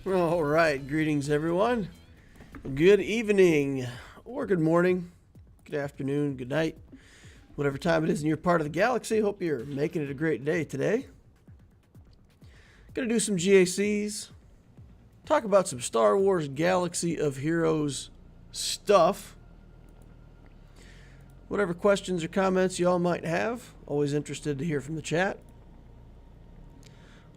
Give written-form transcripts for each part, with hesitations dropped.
All right, greetings everyone. Good evening, or good morning, good afternoon, good night, whatever time it is in your part of the galaxy. Hope you're making it a great day today. Gonna do some GACs, talk about some Star Wars Galaxy of Heroes stuff. Whatever questions or comments y'all might have, always interested to hear from the chat.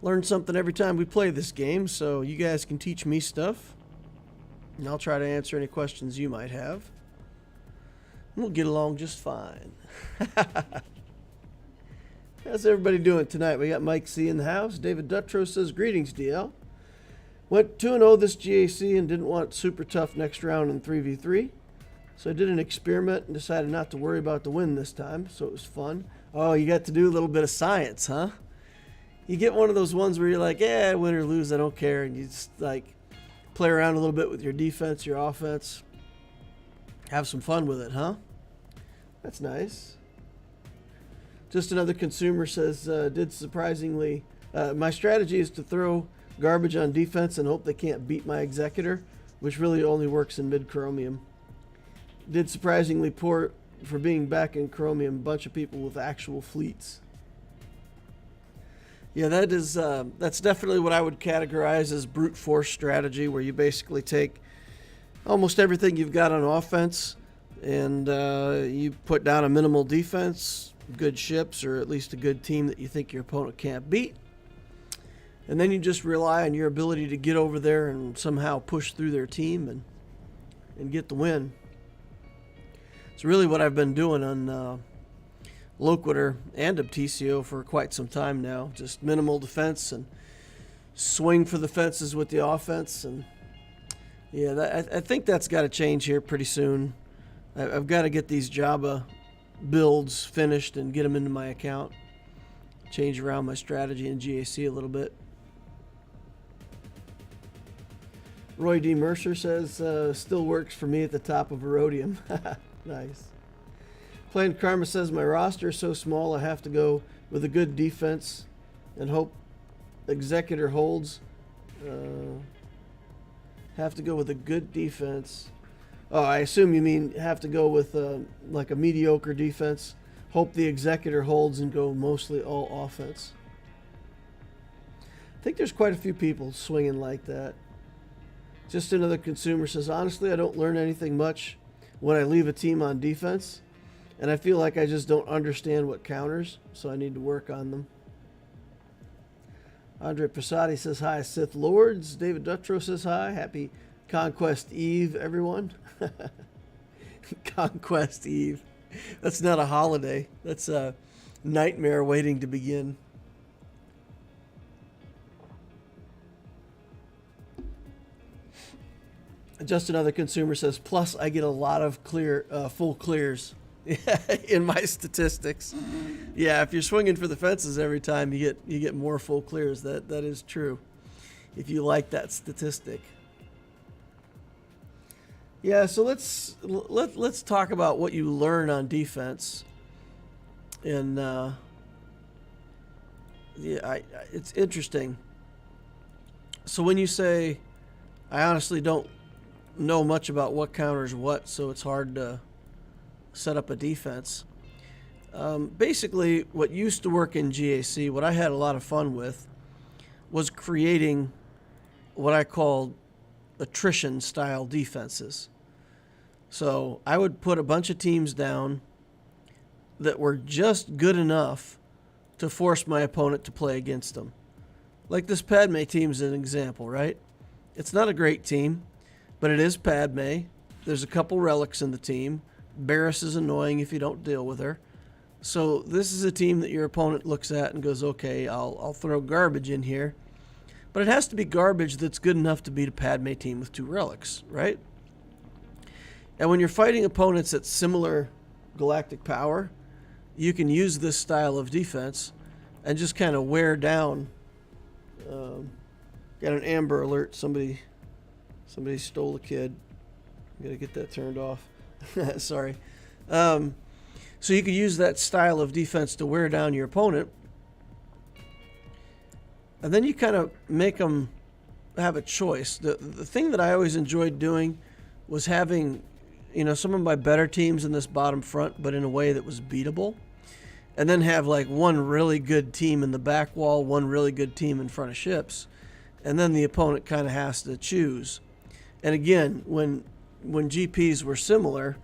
Learn something every time we play this game, so you guys can teach me stuff. And I'll try to answer any questions you might have. We'll get along just fine. How's everybody doing tonight? We got Mike C in the house. David Dutrow says, greetings, DL. Went 2-0 this GAC and didn't want super tough next round in 3v3. So I did an experiment and decided not to worry about the win this time, so it was fun. Oh, you got to do a little bit of science, huh? You get one of those ones where you're like, yeah, win or lose, I don't care. And you just like play around a little bit with your defense, your offense. Have some fun with it, huh? That's nice. Just another consumer says, did surprisingly, my strategy is to throw garbage on defense and hope they can't beat my executor, which really only works in mid-chromium. Did surprisingly poor for being back in chromium, bunch of people with actual fleets. Yeah, that's definitely what I would categorize as brute force strategy, where you basically take almost everything you've got on offense and you put down a minimal defense, good ships, or at least a good team that you think your opponent can't beat. And then you just rely on your ability to get over there and somehow push through their team and get the win. It's really what I've been doing on Loquitur and Obtesio for quite some time now. Just minimal defense and swing for the fences with the offense. And yeah, I think that's got to change here pretty soon. I've got to get these Jabba builds finished and get them into my account. Change around my strategy in GAC a little bit. Roy D. Mercer says, still works for me at the top of Erodium. Nice. Plain Karma says, my roster is so small I have to go with a good defense and hope Executor holds. Have to go with a good defense. Oh, I assume you mean have to go with like a mediocre defense. Hope the Executor holds and go mostly all offense. I think there's quite a few people swinging like that. Just another consumer says, honestly, I don't learn anything much when I leave a team on defense. And I feel like I just don't understand what counters, so I need to work on them. Andre Prasadi says, hi, Sith Lords. David Dutrow says, hi. Happy Conquest Eve, everyone. Conquest Eve. That's not a holiday. That's a nightmare waiting to begin. Just another consumer says, plus I get a lot of full clears. In my statistics. Yeah, if you're swinging for the fences every time, you get more full clears. That is true. If you like that statistic. Yeah, so let's talk about what you learn on defense. And it's interesting. So when you say, I honestly don't know much about what counters what, so it's hard to set up a defense. Basically, what used to work in GAC, what I had a lot of fun with, was creating what I called attrition-style defenses. So I would put a bunch of teams down that were just good enough to force my opponent to play against them. Like this Padme team is an example, right? It's not a great team, but it is Padme. There's a couple relics in the team. Barriss is annoying if you don't deal with her. So this is a team that your opponent looks at and goes, okay, I'll throw garbage in here. But it has to be garbage that's good enough to beat a Padme team with 2 relics, right? And when you're fighting opponents at similar galactic power, you can use this style of defense and just kind of wear down. Got an Amber Alert. Somebody stole a kid. I'm going to get that turned off. Sorry. So you could use that style of defense to wear down your opponent. And then you kind of make them have a choice. The thing that I always enjoyed doing was having, some of my better teams in this bottom front, but in a way that was beatable. And then have like one really good team in the back wall, one really good team in front of ships. And then the opponent kind of has to choose. And again, when GPs were similar,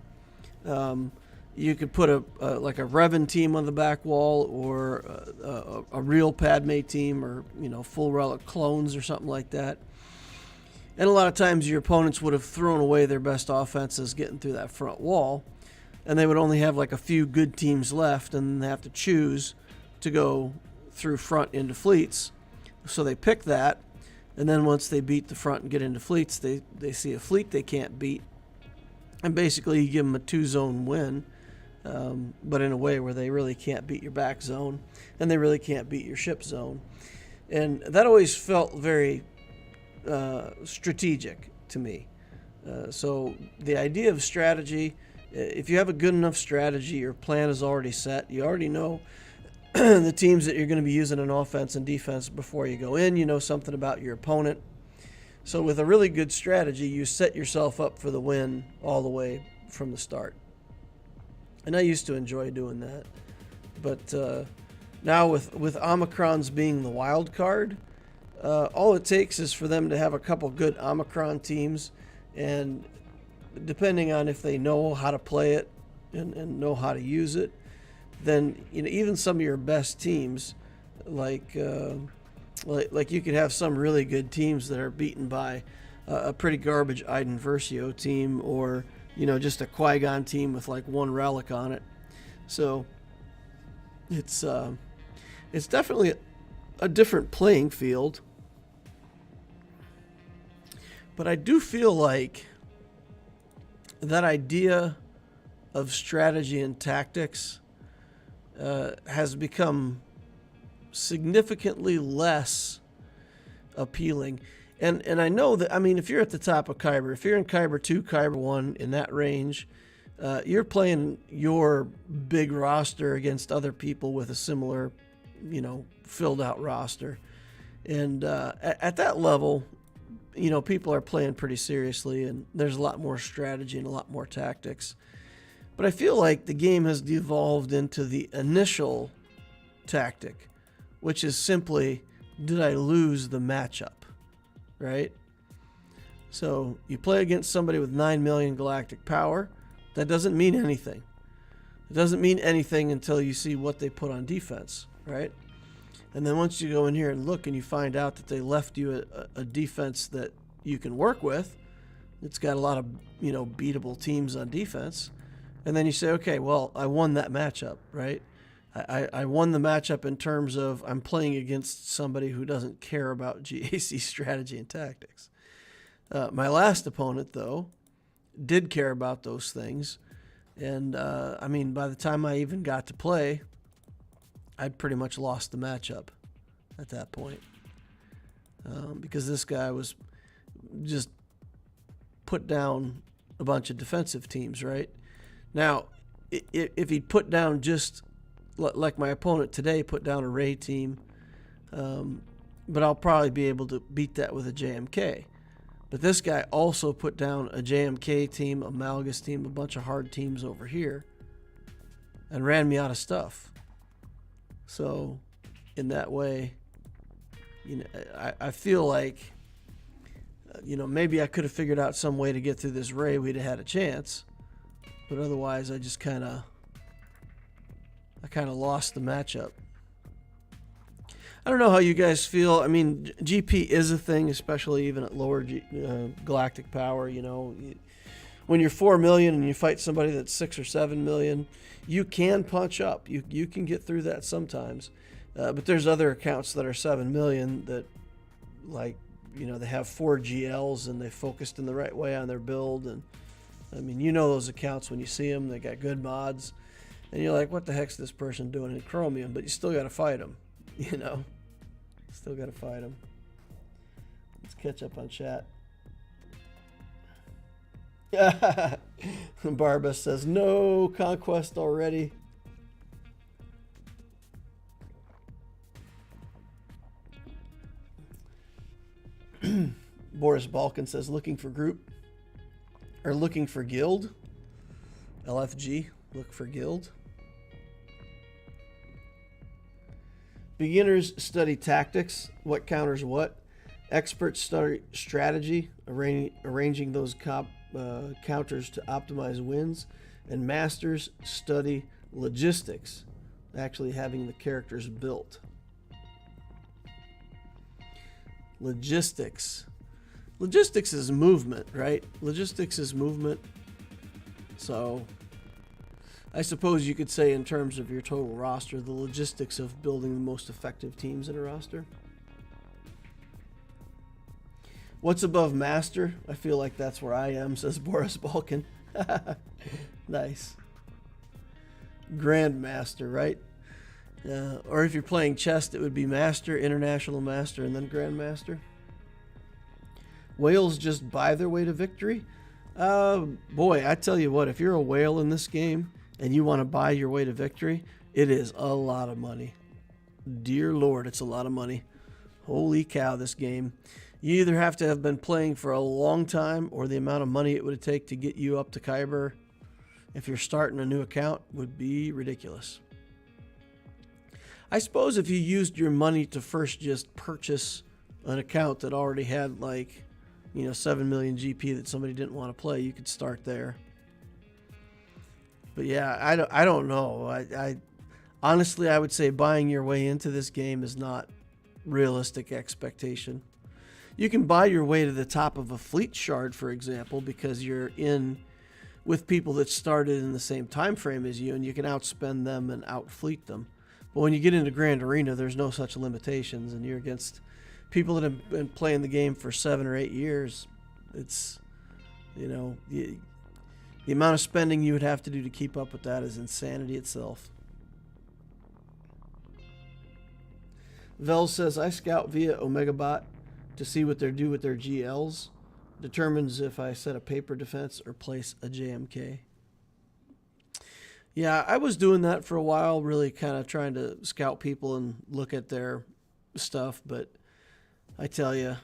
you could put like a Revan team on the back wall, or a real Padme team, or full relic clones or something like that. And a lot of times your opponents would have thrown away their best offenses getting through that front wall, and they would only have like a few good teams left, and they have to choose to go through front into fleets. So they pick that, and then once they beat the front and get into fleets, they see a fleet they can't beat, and basically you give them a 2-zone win, but in a way where they really can't beat your back zone, and they really can't beat your ship zone. And that always felt very strategic to me. So the idea of strategy, if you have a good enough strategy, your plan is already set. You already know the teams that you're going to be using in offense and defense before you go in. You know something about your opponent. So with a really good strategy, you set yourself up for the win all the way from the start. And I used to enjoy doing that. But now with Omicrons being the wild card, all it takes is for them to have a couple good Omicron teams, and depending on if they know how to play it and know how to use it, then even some of your best teams, like you could have some really good teams that are beaten by a pretty garbage Iden Versio team, or just a Qui-Gon team with like one relic on it. So it's definitely a different playing field. But I do feel like that idea of strategy and tactics has become significantly less appealing. And I know that, if you're at the top of Kyber, if you're in Kyber 2, Kyber 1, in that range, you're playing your big roster against other people with a similar, filled out roster. And at that level, people are playing pretty seriously, and there's a lot more strategy and a lot more tactics. But I feel like the game has devolved into the initial tactic, which is simply, did I lose the matchup, right? So you play against somebody with 9 million galactic power. That doesn't mean anything. It doesn't mean anything until you see what they put on defense, right? And then once you go in here and look and you find out that they left you a defense that you can work with, it's got a lot of, beatable teams on defense. And then you say, okay, well, I won that matchup, right? I won the matchup in terms of I'm playing against somebody who doesn't care about GAC strategy and tactics. My last opponent, though, did care about those things. And, by the time I even got to play, I'd pretty much lost the matchup at that point, because this guy was just put down a bunch of defensive teams, right? Now, if he'd put down just like my opponent today, put down a Ray team, but I'll probably be able to beat that with a JMK. But this guy also put down a JMK team, a Malgus team, a bunch of hard teams over here, and ran me out of stuff. So, in that way, I feel like, maybe I could have figured out some way to get through this Ray. We'd have had a chance, but otherwise, I just kind of lost the matchup. I don't know how you guys feel. GP is a thing, especially even at lower galactic power. When you're 4 million and you fight somebody that's 6 or 7 million, you can punch up. You can get through that sometimes. But there's other accounts that are 7 million that, they have 4 GLs and they focused in the right way on their build. And those accounts when you see them, they got good mods. And you're like, what the heck's this person doing in Chromium? But you still got to fight them, Still got to fight them. Let's catch up on chat. Barba says, no conquest already. Boris Balkan says looking for group or looking for guild. LFG, look for guild. Beginners study tactics, what counters what. Experts study strategy, arranging those counters to optimize wins. And masters study logistics, actually having the characters built. Logistics. Logistics is movement, right? Logistics is movement. So I suppose you could say in terms of your total roster, the logistics of building the most effective teams in a roster. What's above master? I feel like that's where I am, says Boris Balkan. Nice. Grandmaster, right? Or if you're playing chess, it would be master, international master, and then grandmaster. Whales just buy their way to victory? Boy, I tell you what, if you're a whale in this game and you want to buy your way to victory, it is a lot of money. Dear Lord, it's a lot of money. Holy cow, this game. You either have to have been playing for a long time, or the amount of money it would take to get you up to Kyber if you're starting a new account would be ridiculous. I suppose if you used your money to first just purchase an account that already had 7 million GP that somebody didn't want to play, you could start there. But yeah, I don't know. I honestly, I would say buying your way into this game is not realistic expectation. You can buy your way to the top of a fleet shard, for example, because you're in with people that started in the same time frame as you, and you can outspend them and outfleet them. But when you get into Grand Arena, there's no such limitations, and you're against people that have been playing the game for 7 or 8 years. It's, the amount of spending you would have to do to keep up with that is insanity itself. Vel says, I scout via OmegaBot to see what they do with their GLs. Determines if I set a paper defense or place a JMK. Yeah, I was doing that for a while, really kind of trying to scout people and look at their stuff, but I tell you,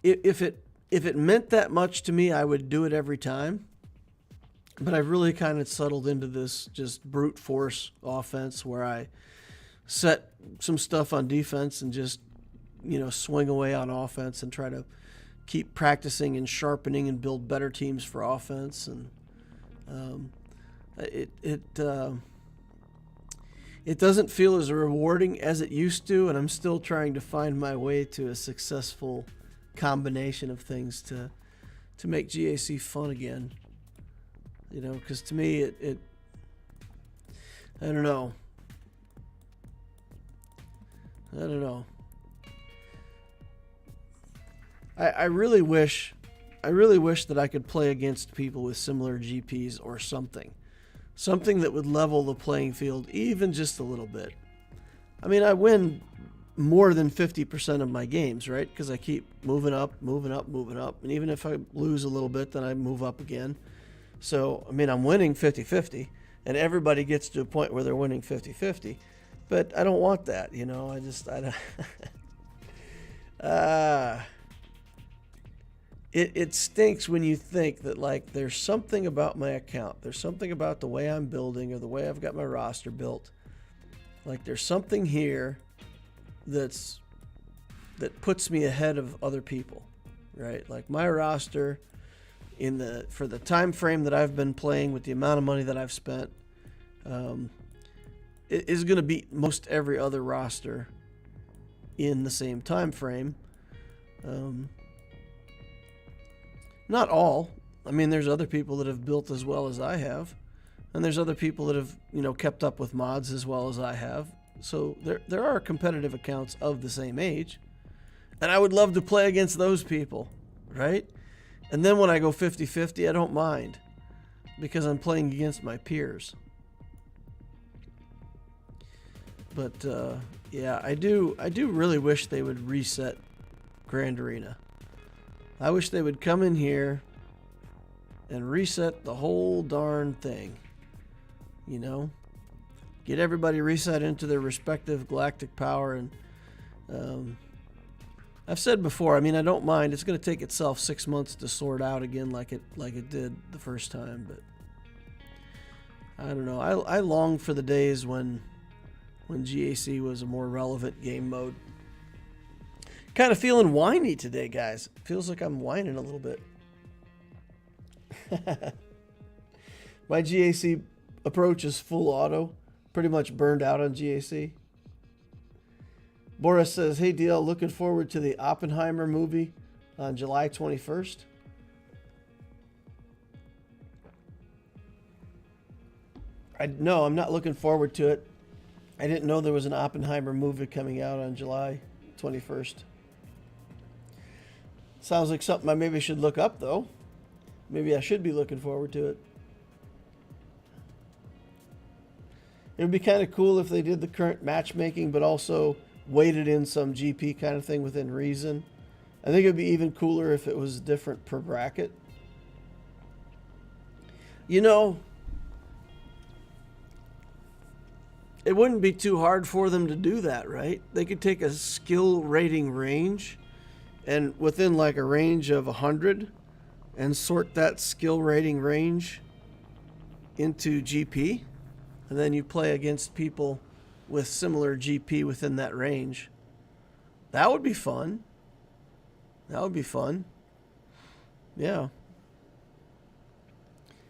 if it meant that much to me, I would do it every time. But I've really kind of settled into this just brute force offense where I set some stuff on defense and just, swing away on offense and try to keep practicing and sharpening and build better teams for offense. And it doesn't feel as rewarding as it used to, and I'm still trying to find my way to a successful combination of things to make GAC fun again. Because to me, it I don't know. I really wish that I could play against people with similar GPs or something that would level the playing field even just a little bit. I mean, I win more than 50% of my games, right? Because I keep moving up. And even if I lose a little bit, then I move up again. So, I mean, I'm winning 50-50, and everybody gets to a point where they're winning 50-50. But I don't want that, It stinks when you think that, there's something about my account. There's something about the way I'm building or the way I've got my roster built. There's something here that puts me ahead of other people, right? My roster for the time frame that I've been playing with the amount of money that I've spent, it is going to beat most every other roster in the same time frame. Not all. I mean, there's other people that have built as well as I have, and there's other people that have, kept up with mods as well as I have. So there are competitive accounts of the same age, and I would love to play against those people, right? And then when I go 50-50, I don't mind because I'm playing against my peers. But yeah, I do really wish they would reset Grand Arena. I wish they would come in here and reset the whole darn thing. Get everybody reset into their respective galactic power and I've said before, I mean, I don't mind. It's going to take itself 6 months to sort out again like it did the first time, but I don't know. I long for the days when GAC was a more relevant game mode. Kind of feeling whiny today, guys. Feels like I'm whining a little bit. My GAC approach is full auto. Pretty much burned out on GAC. Boris says, hey DL, looking forward to the Oppenheimer movie on July 21st. No, I'm not looking forward to it. I didn't know there was an Oppenheimer movie coming out on July 21st. Sounds like something I maybe should look up, though. Maybe I should be looking forward to it. It would be kind of cool if they did the current matchmaking, but also weighted in some GP kind of thing within reason. I think it would be even cooler if it was different per bracket. You know, it wouldn't be too hard for them to do that, right? They could take a skill rating range and within like a range of 100 and sort that skill rating range into GP. And then you play against people with similar GP within that range. That would be fun. That would be fun. Yeah.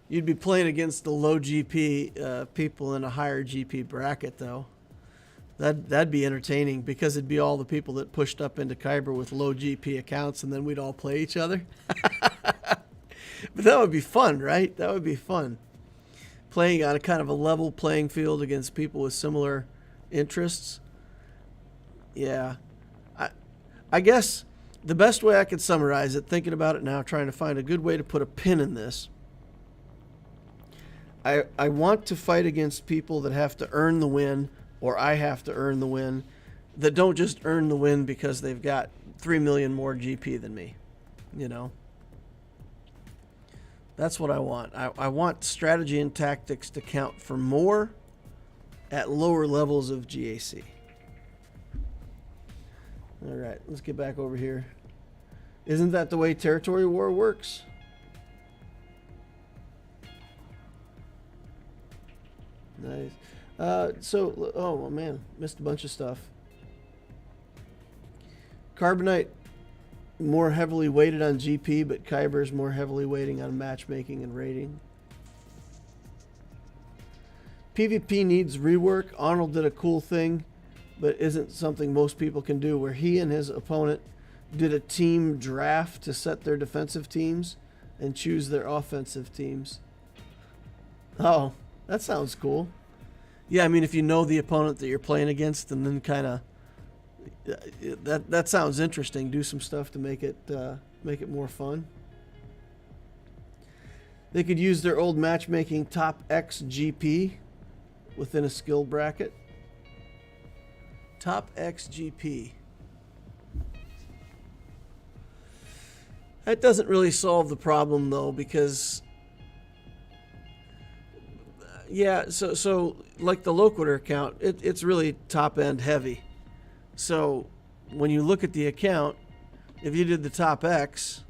You'd be playing against the low GP people in a higher GP bracket, though. That'd be entertaining because it'd be all the people that pushed up into Kyber with low GP accounts, and then we'd all play each other. But that would be fun, right? That would be fun. Playing on a kind of a level playing field against people with similar interests. Yeah. I guess the best way I could summarize it, thinking about it now, trying to find a good way to put a pin in this. I want to fight against people that have to earn the win, or I have to earn the win, that don't just earn the win because they've got 3 million more GP than me. You know? That's what I want. I want strategy and tactics to count for more at lower levels of GAC. All right, let's get back over here. Isn't that the way territory war works? Nice. Oh man, missed a bunch of stuff. Carbonite more heavily weighted on GP, but Kyber's more heavily weighting on matchmaking and rating. PvP needs rework. Arnold did a cool thing, but isn't something most people can do, where he and his opponent did a team draft to set their defensive teams and choose their offensive teams. Oh, that sounds cool. Yeah, I mean, if you know the opponent that you're playing against, and then kind of that sounds interesting. Do some stuff to make it more fun. They could use their old matchmaking top X GP within a skill bracket. Top X GP. That doesn't really solve the problem though, because yeah, so like the Loquitur account, it's really top end heavy. So when you look at the account, if you did the top X,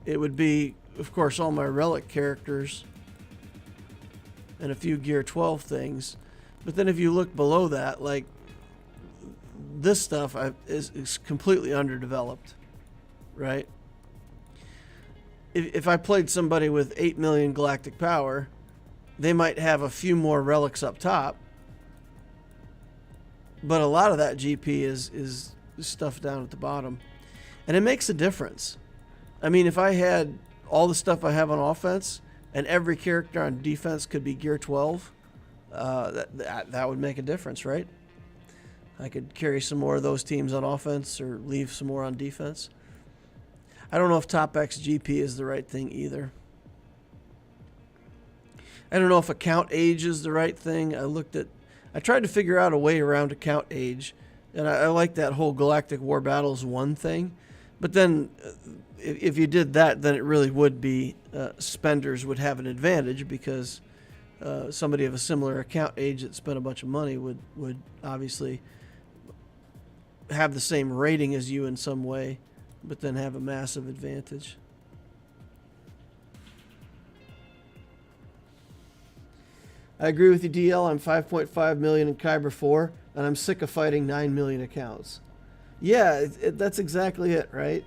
it would be, of course, all my relic characters and a few Gear 12 things. But then if you look below that, like this stuff is completely underdeveloped, right? If I played somebody with 8 million galactic power, they might have a few more relics up top, but a lot of that GP is stuff down at the bottom. And it makes a difference. I mean, if I had all the stuff I have on offense and every character on defense could be Gear 12, that would make a difference, right? I could carry some more of those teams on offense or leave some more on defense. I don't know if top X GP is the right thing either. I don't know if account age is the right thing. I tried to figure out a way around account age, and I like that whole Galactic War Battles 1 thing. But then if you did that, then it really would be spenders would have an advantage, because somebody of a similar account age that spent a bunch of money would obviously have the same rating as you in some way, but then have a massive advantage. I agree with you, DL. I'm 5.5 million in Kyber 4, and I'm sick of fighting 9 million accounts. Yeah, that's exactly it, right?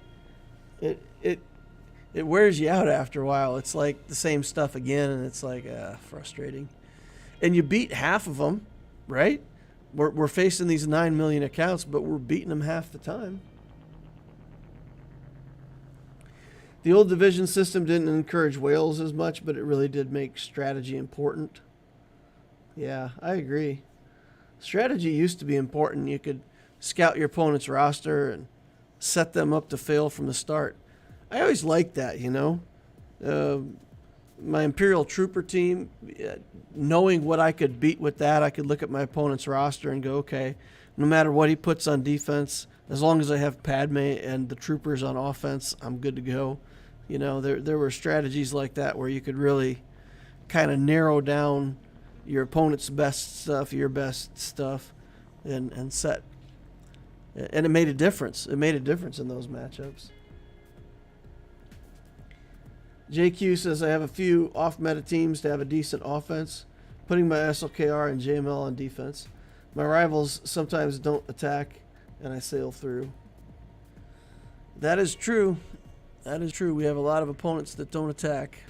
It wears you out after a while. It's like the same stuff again, and it's like frustrating. And you beat half of them, right? We're facing these 9 million accounts, but we're beating them half the time. The old division system didn't encourage whales as much, but it really did make strategy important. Yeah, I agree. Strategy used to be important. You could scout your opponent's roster and set them up to fail from the start. I always liked that, you know. My Imperial Trooper team, knowing what I could beat with that, I could look at my opponent's roster and go, okay, no matter what he puts on defense, as long as I have Padme and the troopers on offense, I'm good to go. You know, there were strategies like that where you could really kind of narrow down your opponent's best stuff, your best stuff, and set. And it made a difference. It made a difference in those matchups. JQ says, I have a few off-meta teams to have a decent offense, putting my SLKR and JML on defense. My rivals sometimes don't attack, and I sail through. That is true. That is true. We have a lot of opponents that don't attack.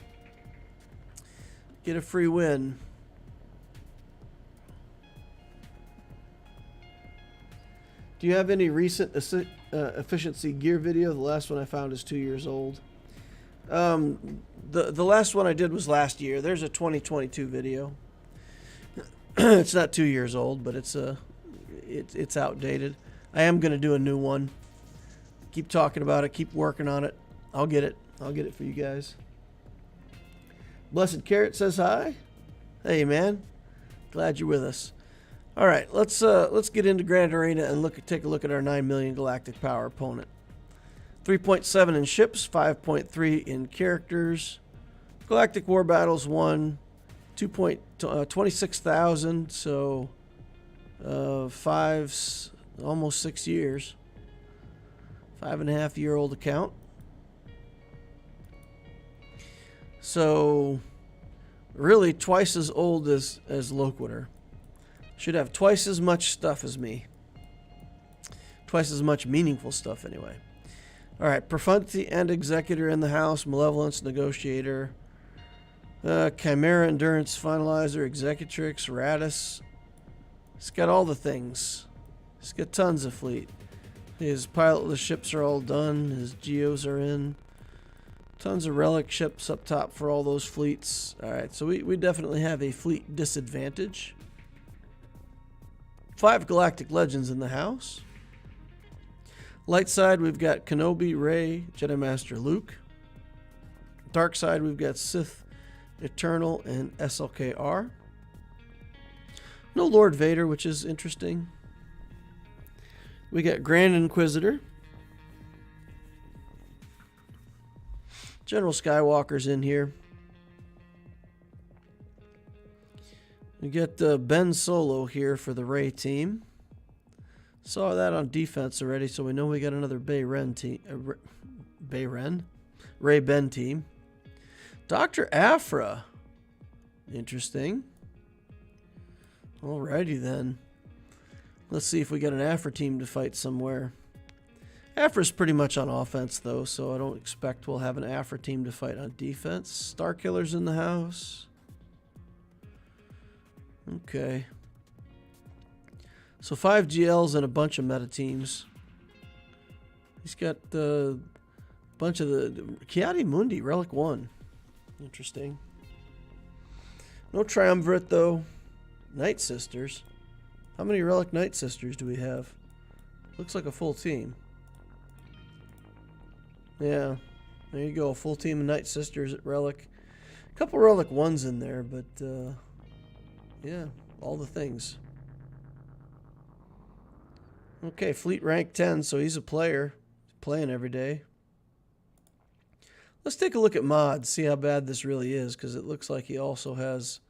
Get a free win. Do you have any recent efficiency gear video? The last one I found is 2 years old. The last one I did was last year. There's a 2022 video. It's not 2 years old, but it's outdated. I am going to do a new one. Keep talking about it. Keep working on it. I'll get it. I'll get it for you guys. Blessed Carrot says hi. Hey, man. Glad you're with us. All right, let's get into Grand Arena and take a look at our 9 million galactic power opponent. 3.7 in ships, 5.3 in characters. Galactic War Battles 1, 26,000, so 5, almost 6 years. 5.5-year-old account. So really twice as old as Loquitur. Should have twice as much stuff as me. Twice as much meaningful stuff, anyway. All right, Profundity and Executor in the house. Malevolence, Negotiator. Chimera, Endurance, Finalizer, Executrix, Radis. He's got all the things. He's got tons of fleet. His pilotless ships are all done. His geos are in. Tons of relic ships up top for all those fleets. All right, so we definitely have a fleet disadvantage. 5 Galactic Legends in the house. Light side, we've got Kenobi, Rey, Jedi Master Luke. Dark side, we've got Sith, Eternal, and SLKR. No Lord Vader, which is interesting. We got Grand Inquisitor. General Skywalker's in here. We get Ben Solo here for the Rey team. Saw that on defense already, so we know we got another Rey Ben team. Dr. Aphra. Interesting. Alrighty then. Let's see if we got an Aphra team to fight somewhere. Aphra's pretty much on offense, though, so I don't expect we'll have an Aphra team to fight on defense. Starkiller's in the house. Okay. So 5 GLs and a bunch of meta teams. He's got a bunch of the Kiadi Mundi, Relic 1. Interesting. No Triumvirate, though. Night Sisters. How many Relic Night Sisters do we have? Looks like a full team. Yeah. There you go. A full team of Night Sisters at Relic. A couple Relic 1s in there, but yeah, all the things. Okay, fleet rank 10, so he's a player. He's playing every day. Let's take a look at mods, see how bad this really is, because it looks like he also has...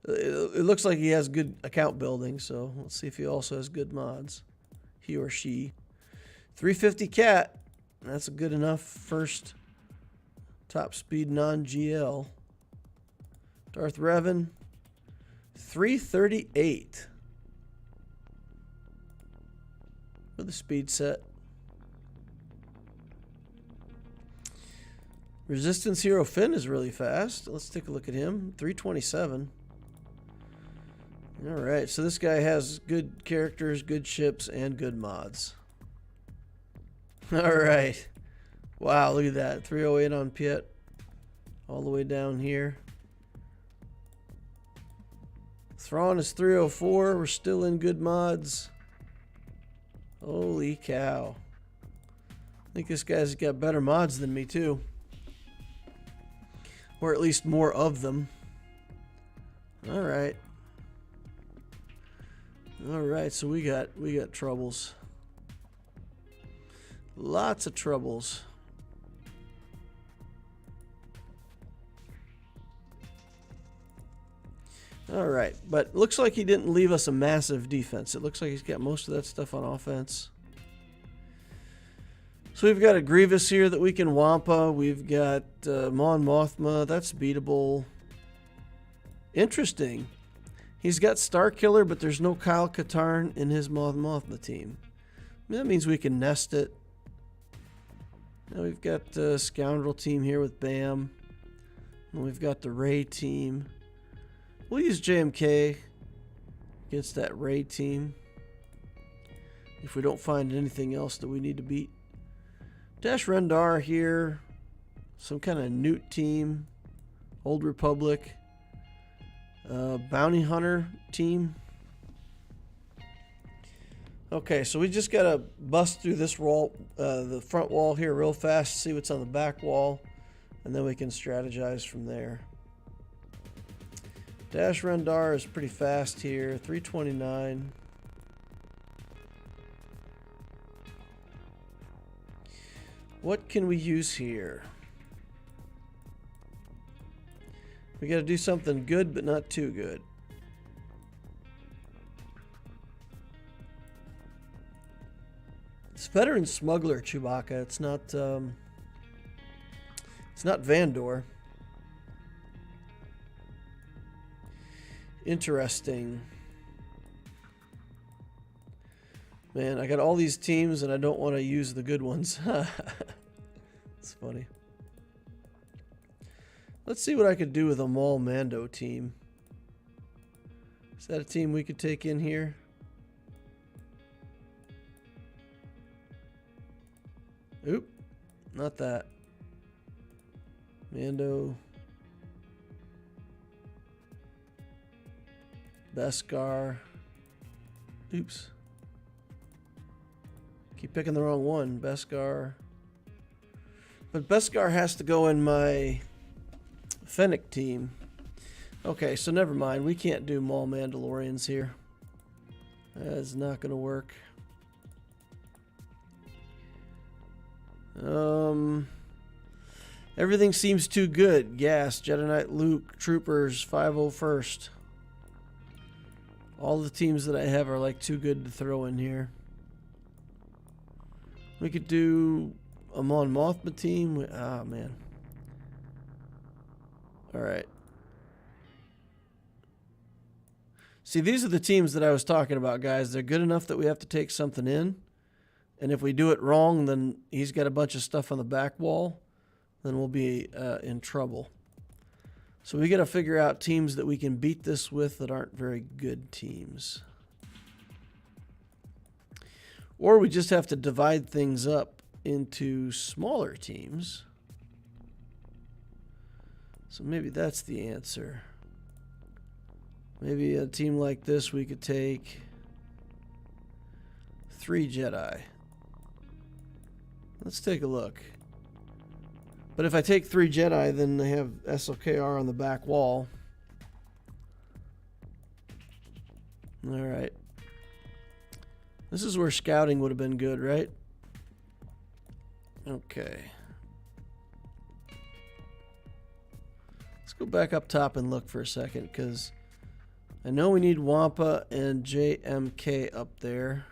It looks like he has good account building, so let's see if he also has good mods. he or she. 350 cat. That's a good enough first top speed non-GL. Darth Revan. 338. With a speed set. Resistance Hero Finn is really fast. Let's take a look at him. 327. Alright, so this guy has good characters, good ships, and good mods. Alright. Wow, look at that. 308 on Piet. All the way down here. Thrawn is 304. We're still in good mods. Holy cow. I think this guy's got better mods than me too. Or at least more of them. Alright. Alright, so we got troubles. Lots of troubles. Alright, but looks like he didn't leave us a massive defense. It looks like he's got most of that stuff on offense. So we've got a Grievous here that we can Wampa. We've got Mon Mothma. That's beatable. Interesting. He's got Starkiller, but there's no Kyle Katarn in his Mon Mothma team. I mean, that means we can nest it. Now we've got the Scoundrel team here with Bam. And we've got the Ray team. We'll use JMK against that Ray team if we don't find anything else that we need to beat. Dash Rendar here. Some kind of Newt team. Old Republic. Bounty Hunter team. Okay, so we just got to bust through this wall, the front wall here real fast, see what's on the back wall, and then we can strategize from there. Dash Rendar is pretty fast here, 329. What can we use here? We got to do something good, but not too good. It's Veteran Smuggler Chewbacca. It's not Vandor. Interesting. Man, I got all these teams and I don't want to use the good ones. It's funny. Let's see what I could do with a Maul Mando team. Is that a team we could take in here? Oop, not that. Mando. Beskar. Oops. Keep picking the wrong one. Beskar. But Beskar has to go in my Fennec team. Okay, so never mind. We can't do Maul Mandalorians here. That's not going to work. Everything seems too good. Gas, Jedi Knight Luke, Troopers, 501st. All the teams that I have are like too good to throw in here. We could do a Mon Mothma team. Ah, man. Alright. See, these are the teams that I was talking about, guys. They're good enough that we have to take something in. And if we do it wrong, then he's got a bunch of stuff on the back wall. Then we'll be in trouble. So we got to figure out teams that we can beat this with that aren't very good teams. Or we just have to divide things up into smaller teams. So maybe that's the answer. Maybe a team like this we could take 3 Jedi. Let's take a look. But if I take 3 Jedi, then they have SLKR on the back wall. Alright. This is where scouting would have been good, right? Okay. Let's go back up top and look for a second, because I know we need Wampa and JMK up there.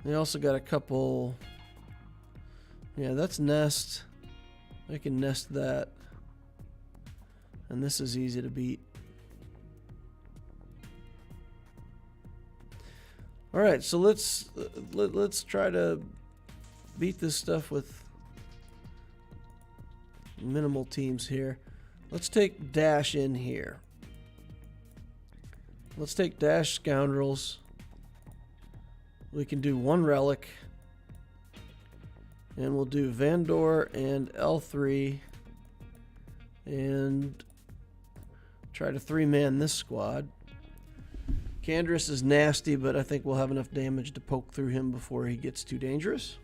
They also got a couple. Yeah, that's nest. I can nest that. And this is easy to beat. All right, so let's try to beat this stuff with minimal teams here. Let's take Dash in here. Let's take Dash Scoundrels. We can do 1 relic. And we'll do Vandor and L3. And try to 3-man this squad. Kandris is nasty, but I think we'll have enough damage to poke through him before he gets too dangerous.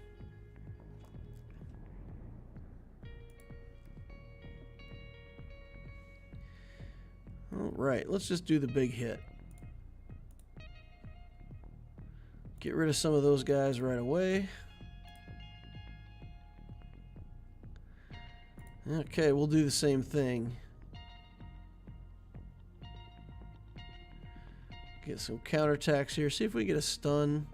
Alright, let's just do the big hit. Get rid of some of those guys right away. Okay, we'll do the same thing. Get some counterattacks here. See if we get a stun.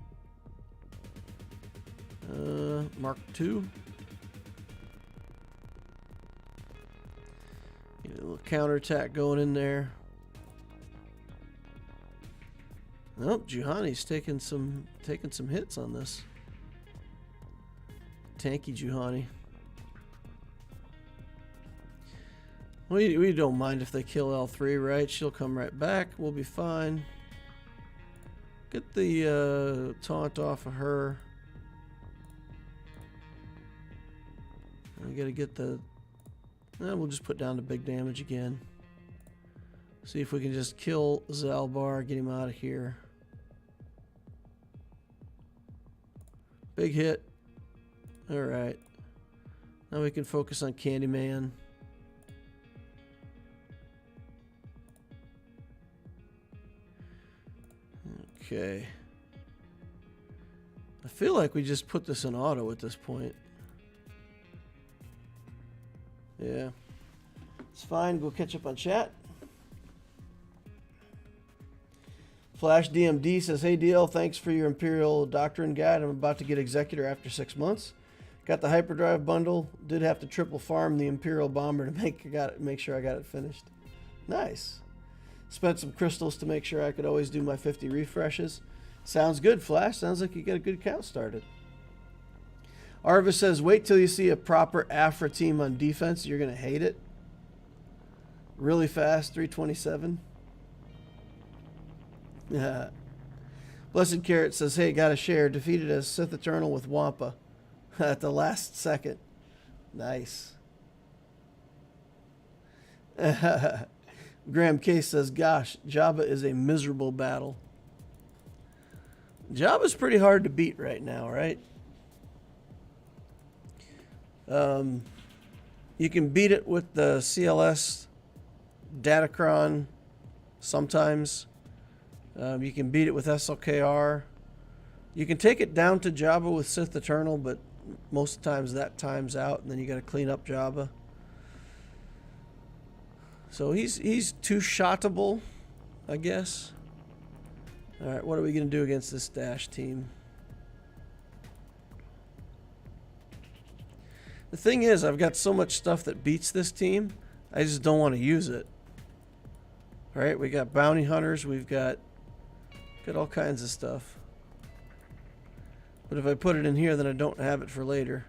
Mark 2. Get a little counterattack going in there. Nope, Juhani's taking some hits on this. Tanky Juhani. We don't mind if they kill L3, right? She'll come right back. We'll be fine. Get the taunt off of her. I gotta get the... we'll just put down the big damage again. See if we can just kill Zalbar, get him out of here. Big hit. Alright. Now we can focus on Candyman. Okay. I feel like we just put this in auto at this point. Yeah. It's fine. Go catch up on chat. Flash DMD says, hey DL, thanks for your Imperial Doctrine guide. I'm about to get Executor after 6 months. Got the Hyperdrive bundle. Did have to triple farm the Imperial Bomber to make sure I got it finished. Nice. Spent some crystals to make sure I could always do my 50 refreshes. Sounds good, Flash. Sounds like you got a good account started. Arvis says, wait till you see a proper Afra team on defense. You're going to hate it. Really fast, 327. Yeah. Blessed Carrot says, hey, got to share. Defeated a Sith Eternal with Wampa at the last second. Nice. Graham Case says, gosh, Jabba is a miserable battle. Jabba's pretty hard to beat right now, right? You can beat it with the CLS Datacron sometimes. You can beat it with SLKR. You can take it down to Jabba with Sith Eternal, but most of the times that time's out, and then you got to clean up Jabba. So he's two-shotable, I guess. All right, what are we going to do against this Dash team? The thing is, I've got so much stuff that beats this team, I just don't want to use it. All right, we got bounty hunters, we've got all kinds of stuff. But if I put it in here, then I don't have it for later.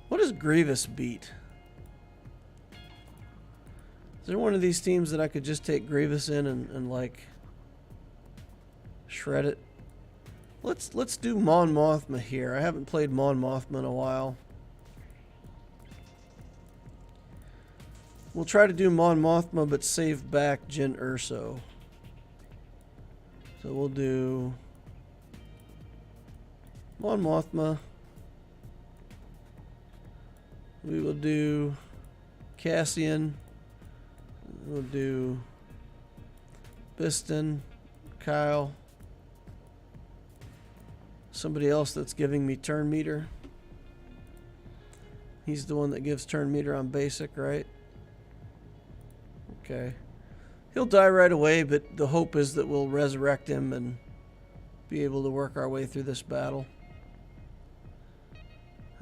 What does Grievous beat? Is there one of these teams that I could just take Grievous in and like shred it? Let's do Mon Mothma here. I haven't played Mon Mothma in a while. We'll try to do Mon Mothma, but save back Jyn Erso. So we'll do Mon Mothma. We will do Cassian. We'll do Biston, Kyle. Somebody else that's giving me turn meter. He's the one that gives turn meter on basic, right? Okay. He'll die right away, but the hope is that we'll resurrect him and be able to work our way through this battle.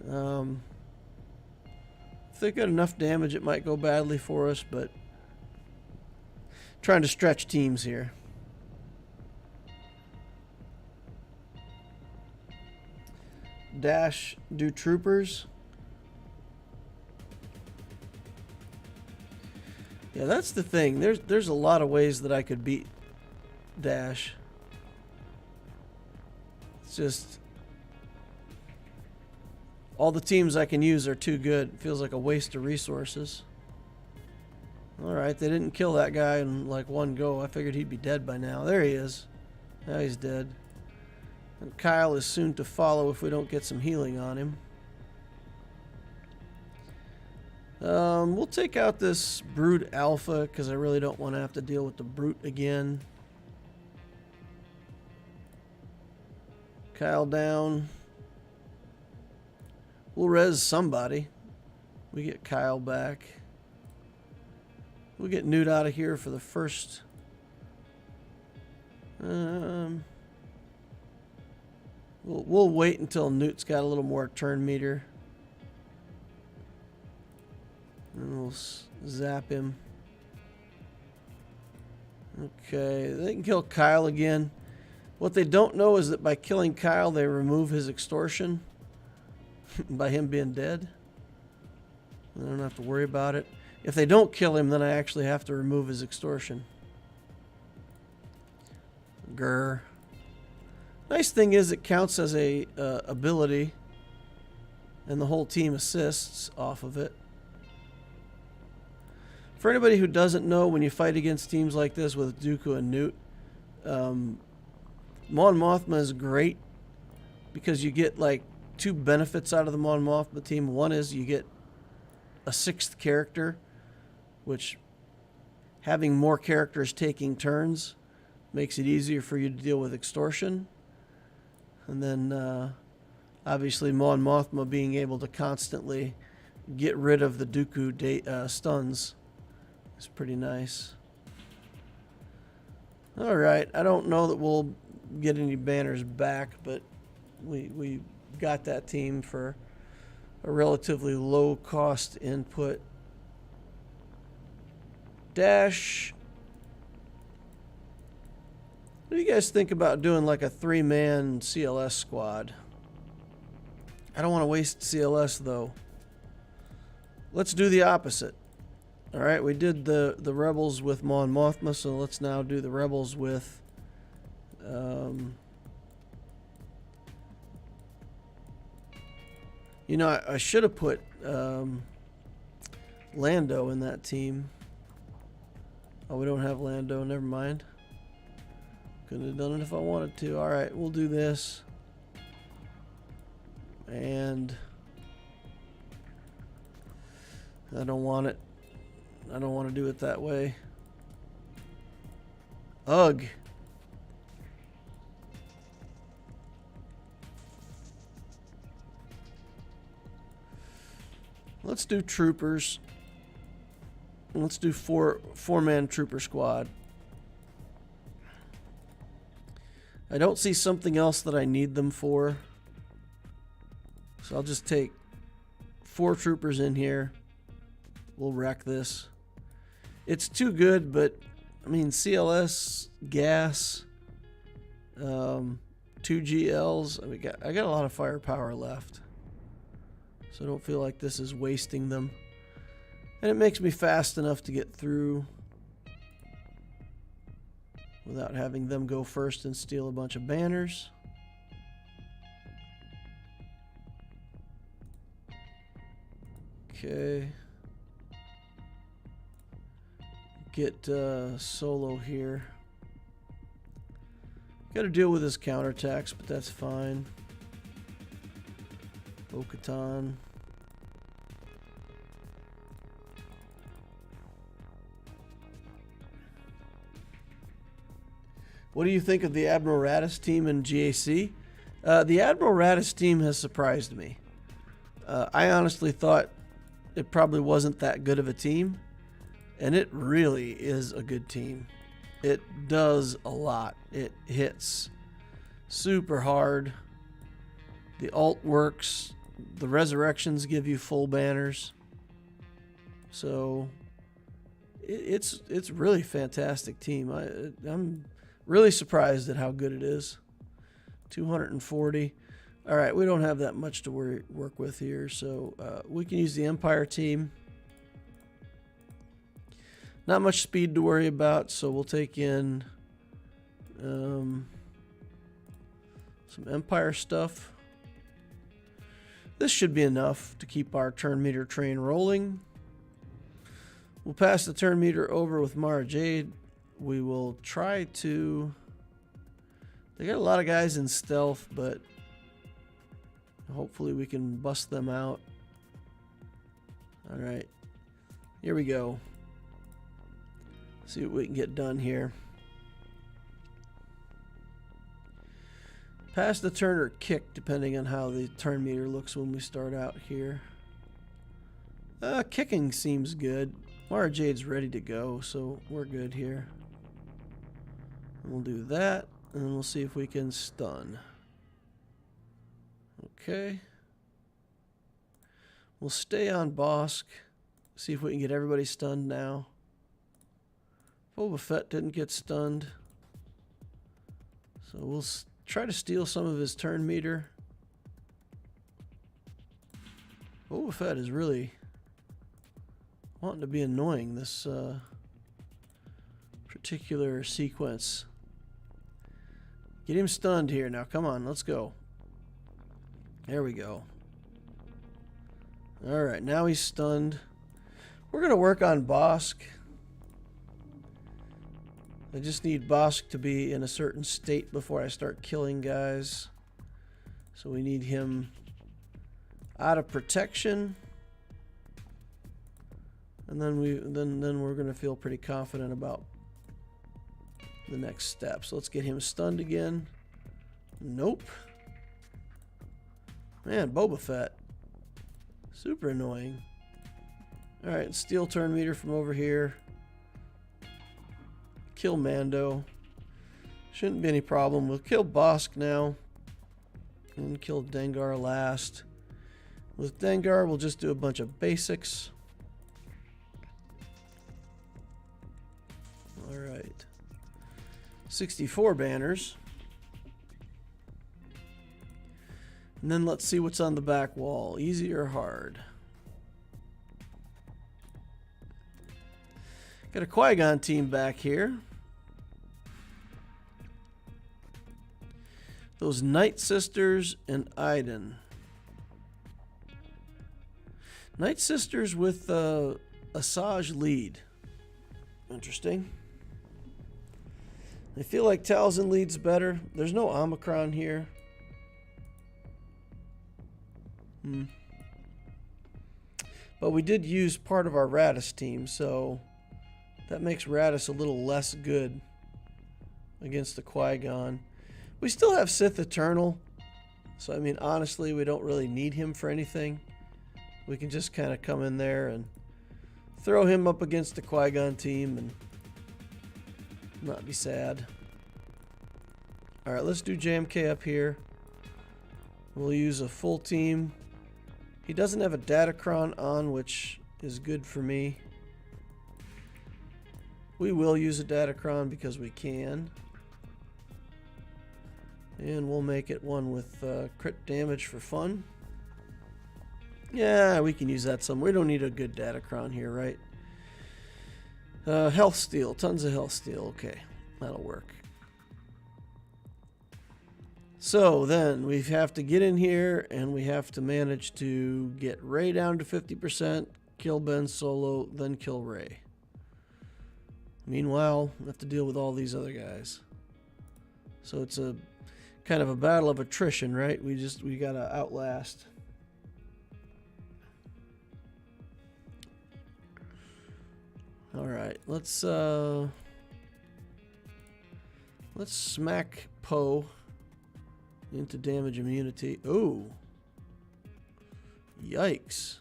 If they got enough damage, it might go badly for us, but trying to stretch teams here. Dash, do troopers. Yeah, that's the thing. There's a lot of ways that I could beat Dash. It's just all the teams I can use are too good. It feels like a waste of resources. Alright, they didn't kill that guy in like one go. I figured he'd be dead by now. There he is. Now he's dead. And Kyle is soon to follow if we don't get some healing on him. We'll take out this Brood Alpha because I really don't want to have to deal with the Brute again. Kyle down. We'll res somebody. We get Kyle back. We'll get Newt out of here for the first. We'll wait until Newt's got a little more turn meter. And we'll zap him. Okay, they can kill Kyle again. What they don't know is that by killing Kyle, they remove his extortion. By him being dead. I don't have to worry about it. If they don't kill him, then I actually have to remove his extortion. Grr. Nice thing is it counts as a ability, and the whole team assists off of it. For anybody who doesn't know, when you fight against teams like this with Dooku and Newt, Mon Mothma is great because you get like two benefits out of the Mon Mothma team. One is you get a sixth character, which having more characters taking turns makes it easier for you to deal with extortion. And then obviously Mon Mothma being able to constantly get rid of the Dooku stuns is pretty nice. Alright, I don't know that we'll get any banners back, but we got that team for a relatively low cost input. Dash. What do you guys think about doing like a 3-man CLS squad? I don't want to waste CLS though. Let's do the opposite. Alright, we did the rebels with Mon Mothma, so let's now do the rebels with you know, I should have put Lando in that team. Oh, we don't have Lando, never mind. Couldn't have done it if I wanted to. Alright, we'll do this. And I don't want it. I don't want to do it that way. Ugh. Let's do troopers. Let's do four-man trooper squad. I don't see something else that I need them for. So I'll just take 4 troopers in here. We'll wreck this. It's too good, but I mean CLS, gas, 2 GLs. I got a lot of firepower left. So I don't feel like this is wasting them. And it makes me fast enough to get through without having them go first and steal a bunch of banners. Okay. Get Solo here. Got to deal with his counterattacks, but that's fine. Bo-Katan. What do you think of the Admiral Raddus team in GAC? The Admiral Raddus team has surprised me. I honestly thought it probably wasn't that good of a team. And it really is a good team. It does a lot. It hits super hard. The ult works. The resurrections give you full banners. So it's really really team. I'm really surprised at how good it is. 240. All right, we don't have that much to work with here, so we can use the Empire team. Not much speed to worry about, so we'll take in some Empire stuff. This should be enough to keep our turn meter train rolling. We'll pass the turn meter over with Mara Jade. We will try to... They got a lot of guys in stealth, but hopefully we can bust them out. All right, here we go. See what we can get done here. Pass the turn or kick, depending on how the turn meter looks when we start out here. Kicking seems good. Mara Jade's ready to go, so we're good here. We'll do that, and then we'll see if we can stun. Okay. We'll stay on Bosk. See if we can get everybody stunned now. Boba Fett didn't get stunned. So we'll try to steal some of his turn meter. Boba Fett is really wanting to be annoying this particular sequence. Get him stunned here now. Come on, let's go. There we go. Alright, now he's stunned. We're going to work on Bosk. I just need Bosk to be in a certain state before I start killing guys. So we need him out of protection. And then we're going to feel pretty confident about the next step. So let's get him stunned again. Nope. Man, Boba Fett. Super annoying. Alright, steal turn meter from over here. Kill Mando. Shouldn't be any problem. We'll kill Bosk now. And kill Dengar last. With Dengar, we'll just do a bunch of basics. Alright. 64 banners. And then let's see what's on the back wall. Easy or hard? Got a Qui-Gon team back here. Those Night Sisters and Iden. Night Sisters with Asajj lead. Interesting. I feel like Talzin leads better. There's no Omicron here. But we did use part of our Radis team, so that makes Radis a little less good against the Qui-Gon. We still have Sith Eternal, so I mean, honestly, we don't really need him for anything. We can just kind of come in there and throw him up against the Qui-Gon team and not be sad. Alright, let's do JMK up here. We'll use a full team. He doesn't have a Datacron on, which is good for me. We will use a Datacron because we can. And we'll make it one with crit damage for fun. Yeah, we can use that some. We don't need a good Datacron here, right? Health steal. Tons of health steal. Okay, that'll work. So then we have to get in here and we have to manage to get Rey down to 50%, kill Ben Solo, then kill Rey. Meanwhile, we have to deal with all these other guys. So it's a kind of a battle of attrition, right? We gotta outlast. All right, let's smack Poe into damage immunity. Oh, yikes!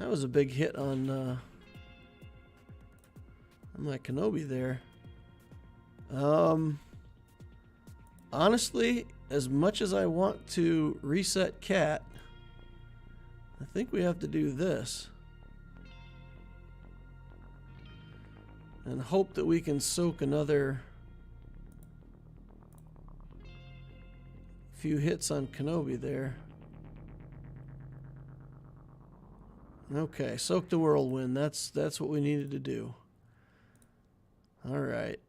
That was a big hit on my Kenobi there. Honestly, as much as I want to reset Cat, I think we have to do this. And hope that we can soak another few hits on Kenobi there. Okay, soak the whirlwind. That's what we needed to do. All right.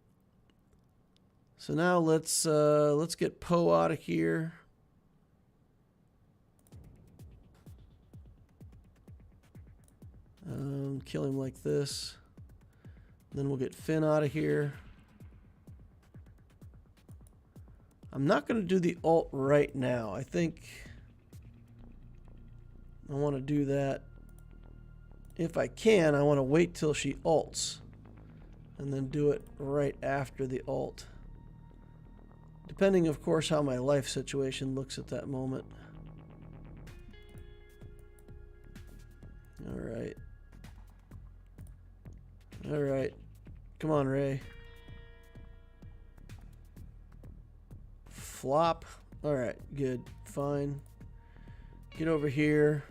So now let's get Poe out of here. Kill him like this. Then we'll get Finn out of here. I'm not going to do the ult right now. I think I want to do that. If I can, I want to wait till she ults and then do it right after the ult. Depending, of course, how my life situation looks at that moment. All right. All right. Come on, Rey. Flop. All right, good. Fine. Get over here.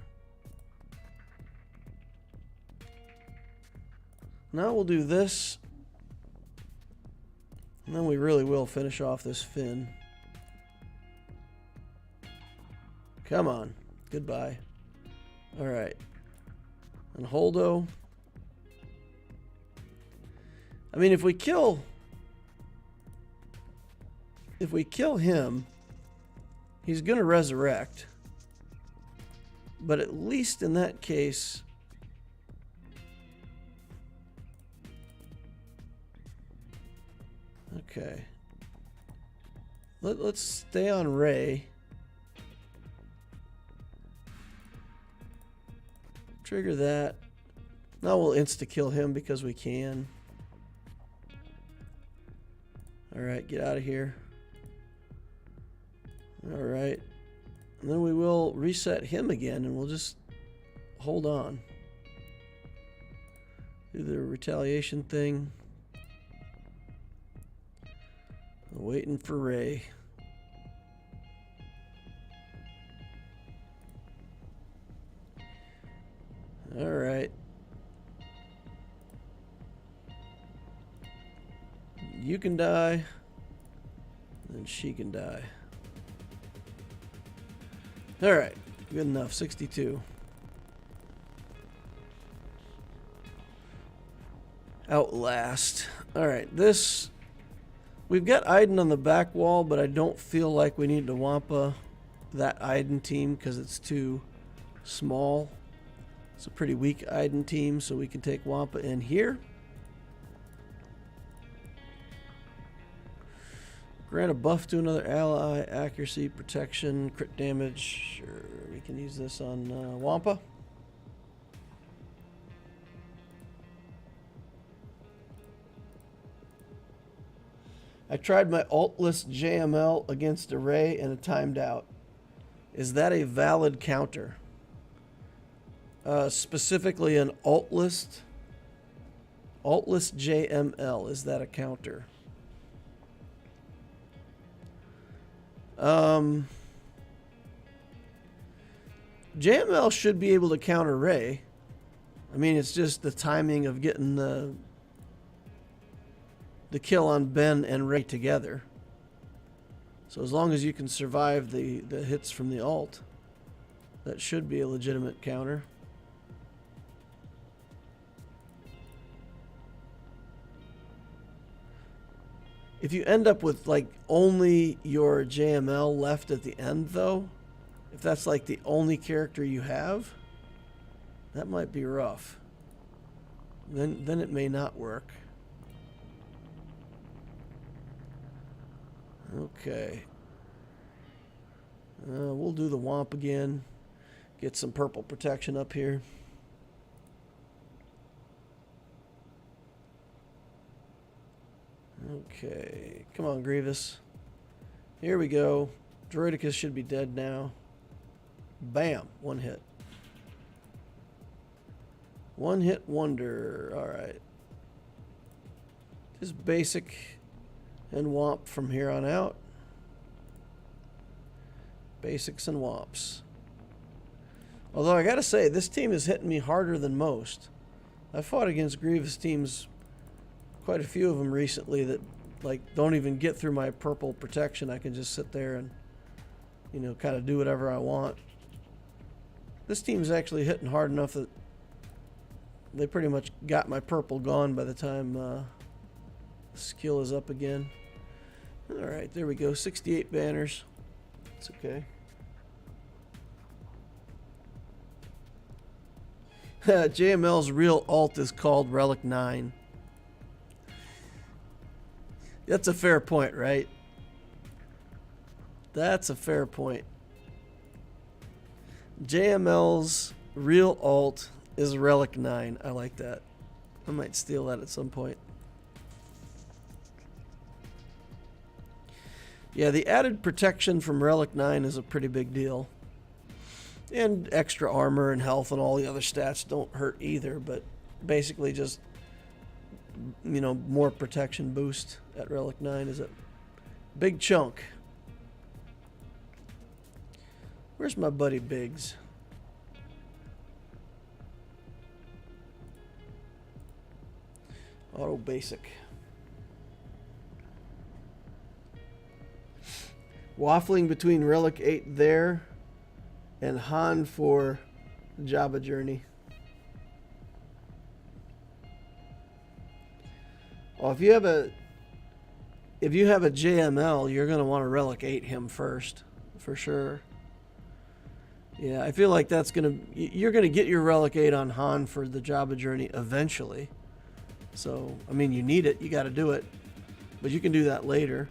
Now we'll do this. And then we really will finish off this Finn. Come on. Goodbye. All right. And Holdo. I mean, if we kill him, he's going to resurrect. But at least in that case, okay. Let's stay on Rey. Trigger that. Now we'll insta-kill him because we can. Alright, get out of here. Alright. And then we will reset him again and we'll just hold on. Do the retaliation thing. Waiting for Rey. Alright. You can die. And she can die. Alright. Good enough. 62. Outlast. Alright. This... We've got Iden on the back wall, but I don't feel like we need to Wampa that Iden team because it's too small. It's a pretty weak Iden team, so we can take Wampa in here. Grant a buff to another ally, accuracy, protection, crit damage. Sure, we can use this on Wampa. I tried my altless JML against a Rey and it timed out. Is that a valid counter? Specifically an altless JML. Is that a counter? JML should be able to counter Rey. I mean, it's just the timing of getting the kill on Ben and Rey together. So as long as you can survive the hits from the ult, that should be a legitimate counter. If you end up with like only your JML left at the end though, if that's like the only character you have, that might be rough. Then it may not work. Okay. We'll do the Womp again. Get some purple protection up here. Okay. Come on, Grievous. Here we go. Droidicus should be dead now. Bam. One hit. One hit wonder. All right. Just basic and womp from here on out. Basics and womps. Although I gotta say, this team is hitting me harder than most. I fought against Grievous teams, quite a few of them recently, that like don't even get through my purple protection. I can just sit there and, you know, kind of do whatever I want. This team's actually hitting hard enough that they pretty much got my purple gone by the time skill is up again. All right, there we go. 68 banners. It's okay. JML's real alt is called Relic 9. That's a fair point, right? That's a fair point. JML's real alt is Relic 9. I like that. I might steal that at some point. Yeah, the added protection from Relic 9 is a pretty big deal. And extra armor and health and all the other stats don't hurt either, but basically just, you know, more protection boost at Relic 9 is a big chunk. Where's my buddy Biggs? Auto basic. Waffling between Relic 8 there and Han for Jabba Journey. Well, if you have a JML, you're gonna want to Relic 8 him first, for sure. Yeah, I feel like you're gonna get your Relic 8 on Han for the Jabba Journey eventually. So, I mean, you need it, you got to do it, but you can do that later.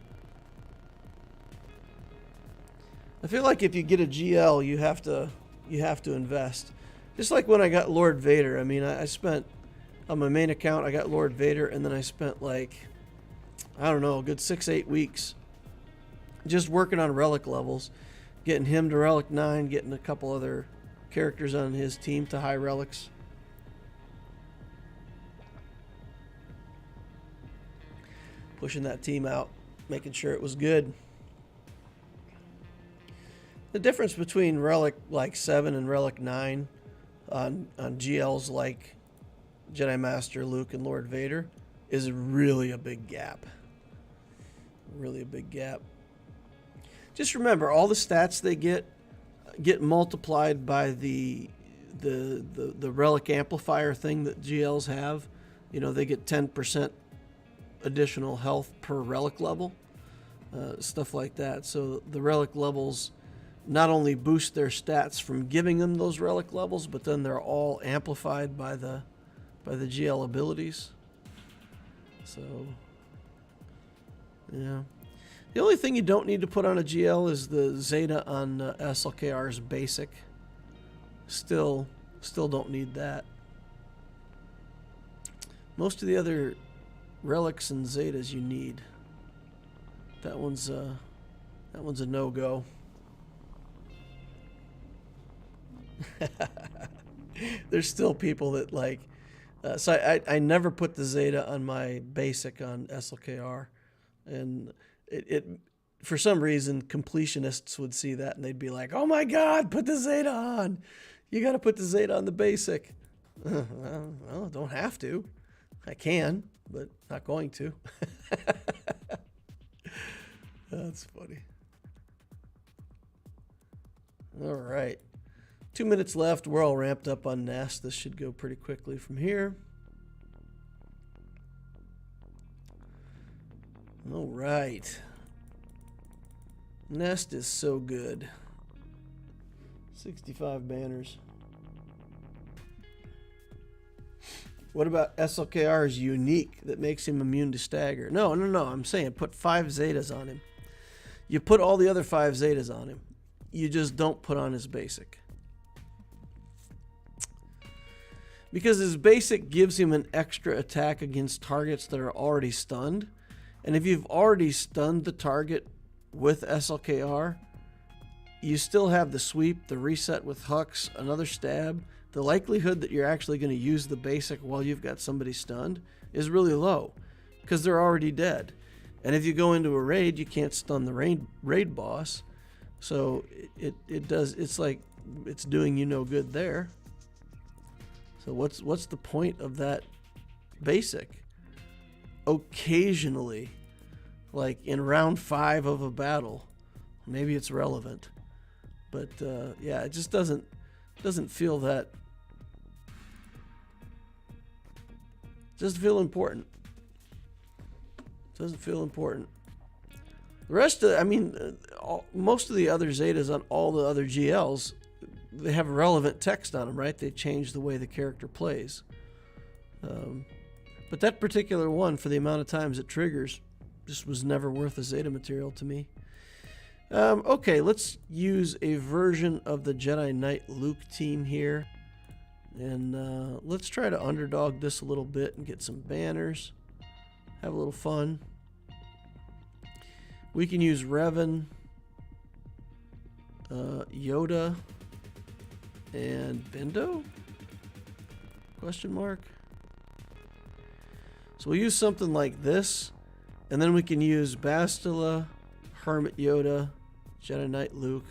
I feel like if you get a GL, you have to invest. Just like when I got Lord Vader. I mean, I spent on my main account, I got Lord Vader, and then I spent like, I don't know, a good 6-8 weeks just working on relic levels, getting him to Relic 9, getting a couple other characters on his team to high relics. Pushing that team out, making sure it was good. The difference between Relic like 7 and Relic 9 on GLs like Jedi Master Luke and Lord Vader is really a big gap. Really a big gap. Just remember, all the stats they get multiplied by the Relic Amplifier thing that GLs have. You know, they get 10% additional health per Relic level. Stuff like that. So the Relic levels not only boost their stats from giving them those Relic levels, but then they're all amplified by the GL abilities. So, yeah. The only thing you don't need to put on a GL is the Zeta on SLKR's basic. Still don't need that. Most of the other relics and Zetas you need. That one's a no-go. There's still people that like so I never put the Zeta on my basic on SLKR, and it for some reason completionists would see that and they'd be like, oh my god, put the Zeta on, you got to put the Zeta on the basic. Well, don't have to. I can, but not going to. That's funny. All right. 2 minutes left. We're all ramped up on Nest. This should go pretty quickly from here. All right. Nest is so good. 65 banners. What about SLKR's unique that makes him immune to stagger? No. I'm saying put 5 Zetas on him. You put all the other 5 Zetas on him. You just don't put on his basic. Because his basic gives him an extra attack against targets that are already stunned. And if you've already stunned the target with SLKR, you still have the sweep, the reset with Hux, another stab, the likelihood that you're actually going to use the basic while you've got somebody stunned is really low because they're already dead. And if you go into a raid, you can't stun the raid boss. So it's like it's doing you no good there. So what's the point of that basic? Occasionally, like in round 5 of a battle, maybe it's relevant. But yeah, it just doesn't feel that. Doesn't feel important. Doesn't feel important. The rest of, I mean, most of the other Zetas on all the other GLs, they have relevant text on them, right? They change the way the character plays. But that particular one, for the amount of times it triggers, just was never worth a Zeta material to me. Okay, let's use a version of the Jedi Knight Luke team here. And let's try to underdog this a little bit and get some banners. Have a little fun. We can use Revan, Yoda, and Bendo? Question mark. So we'll use something like this, and then we can use Bastila, Hermit Yoda, Jedi Knight Luke,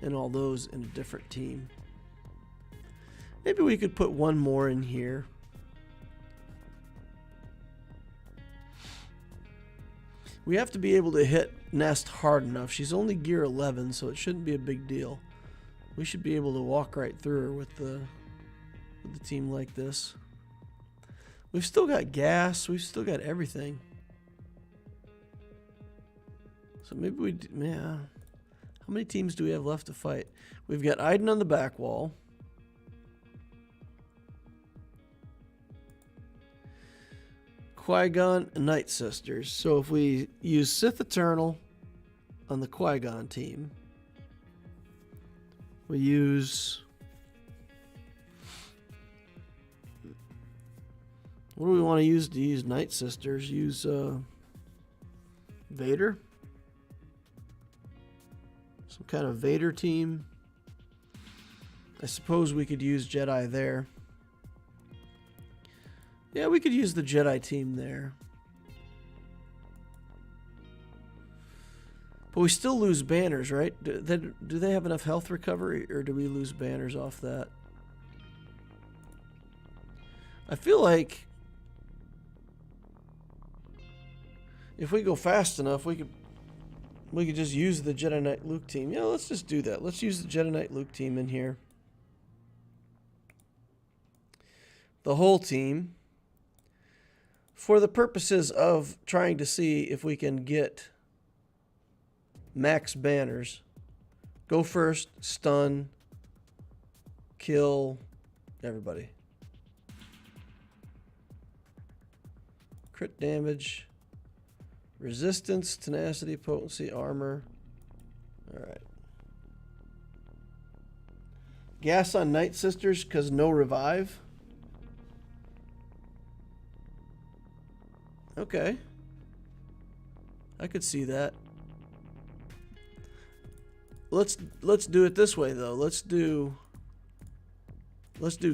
and all those in a different team. Maybe we could put one more in here. We have to be able to hit Nest hard enough. She's only gear 11, so it shouldn't be a big deal. We should be able to walk right through her with the team like this. We've still got gas. We've still got everything. So maybe we... Yeah. How many teams do we have left to fight? We've got Iden on the back wall. Qui-Gon and Night Sisters. So if we use Sith Eternal on the Qui-Gon team, we use... What do we want to use Night Sisters? Use Vader? Some kind of Vader team. I suppose we could use Jedi there. Yeah, we could use the Jedi team there. But we still lose banners, right? Do they have enough health recovery, or do we lose banners off that? I feel like if we go fast enough, we could just use the Jedi Knight Luke team. Yeah, let's just do that. Let's use the Jedi Knight Luke team in here. The whole team. For the purposes of trying to see if we can get max banners. Go first, stun, kill everybody. Crit damage, resistance, tenacity, potency, armor. Alright. Gas on Night Sisters because no revive. Okay. I could see that. Let's do it this way though. Let's do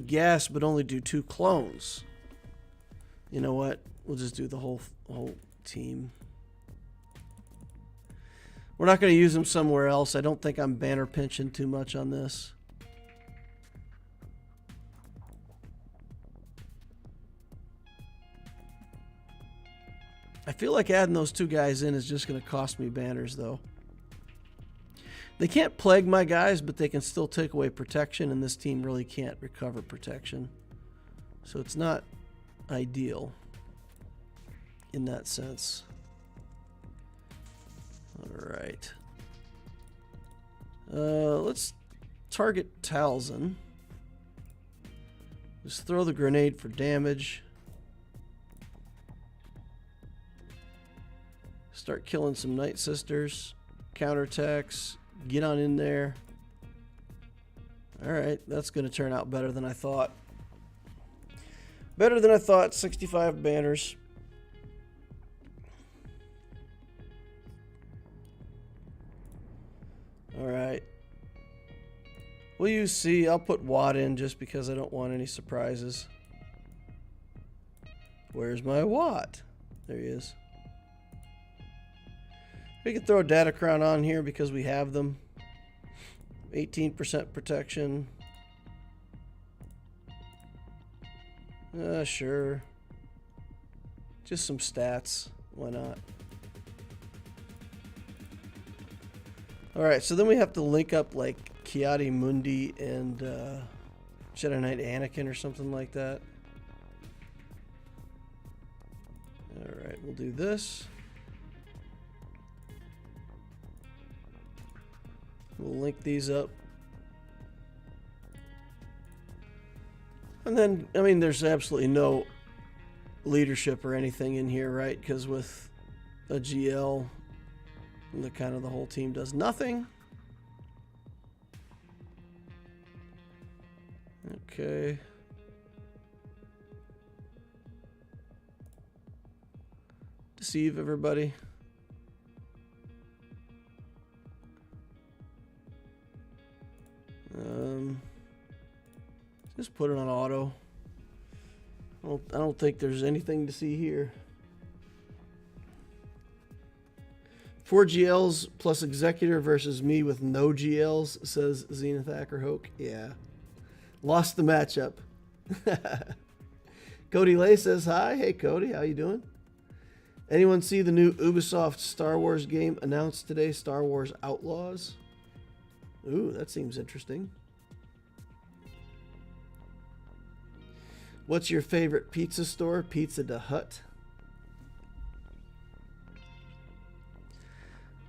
gas but only do 2 clones. You know what? We'll just do the whole team. We're not going to use them somewhere else. I don't think I'm banner pinching too much on this. I feel like adding those 2 guys in is just going to cost me banners, though. They can't plague my guys, but they can still take away protection, and this team really can't recover protection. So it's not ideal in that sense. All right. Let's target Talzin. Just throw the grenade for damage. Start killing some Night Sisters. Counterattacks. Get on in there. Alright, that's going to turn out better than I thought. Better than I thought. 65 banners. Alright. we'll use C. I'll put Watt in just because I don't want any surprises. Where's my Watt? There he is. We can throw a data crown on here because we have them. 18% protection. Sure. Just some stats. Why not? Alright, so then we have to link up like Kiadi Mundi and Jedi Knight Anakin or something like that. Alright, we'll do this. We'll link these up. And then, I mean, there's absolutely no leadership or anything in here, right? Because with a GL, the whole team does nothing. Okay. Deceive everybody. Just put it on auto. I don't think there's anything to see here. 4 GLs plus Executor versus me with no GLs, says Zenith Ackerhoke. Yeah. Lost the matchup. Cody Lay says hi. Hey, Cody. How you doing? Anyone see the new Ubisoft Star Wars game announced today? Star Wars Outlaws. Ooh, that seems interesting. What's your favorite pizza store? Pizza the Hut.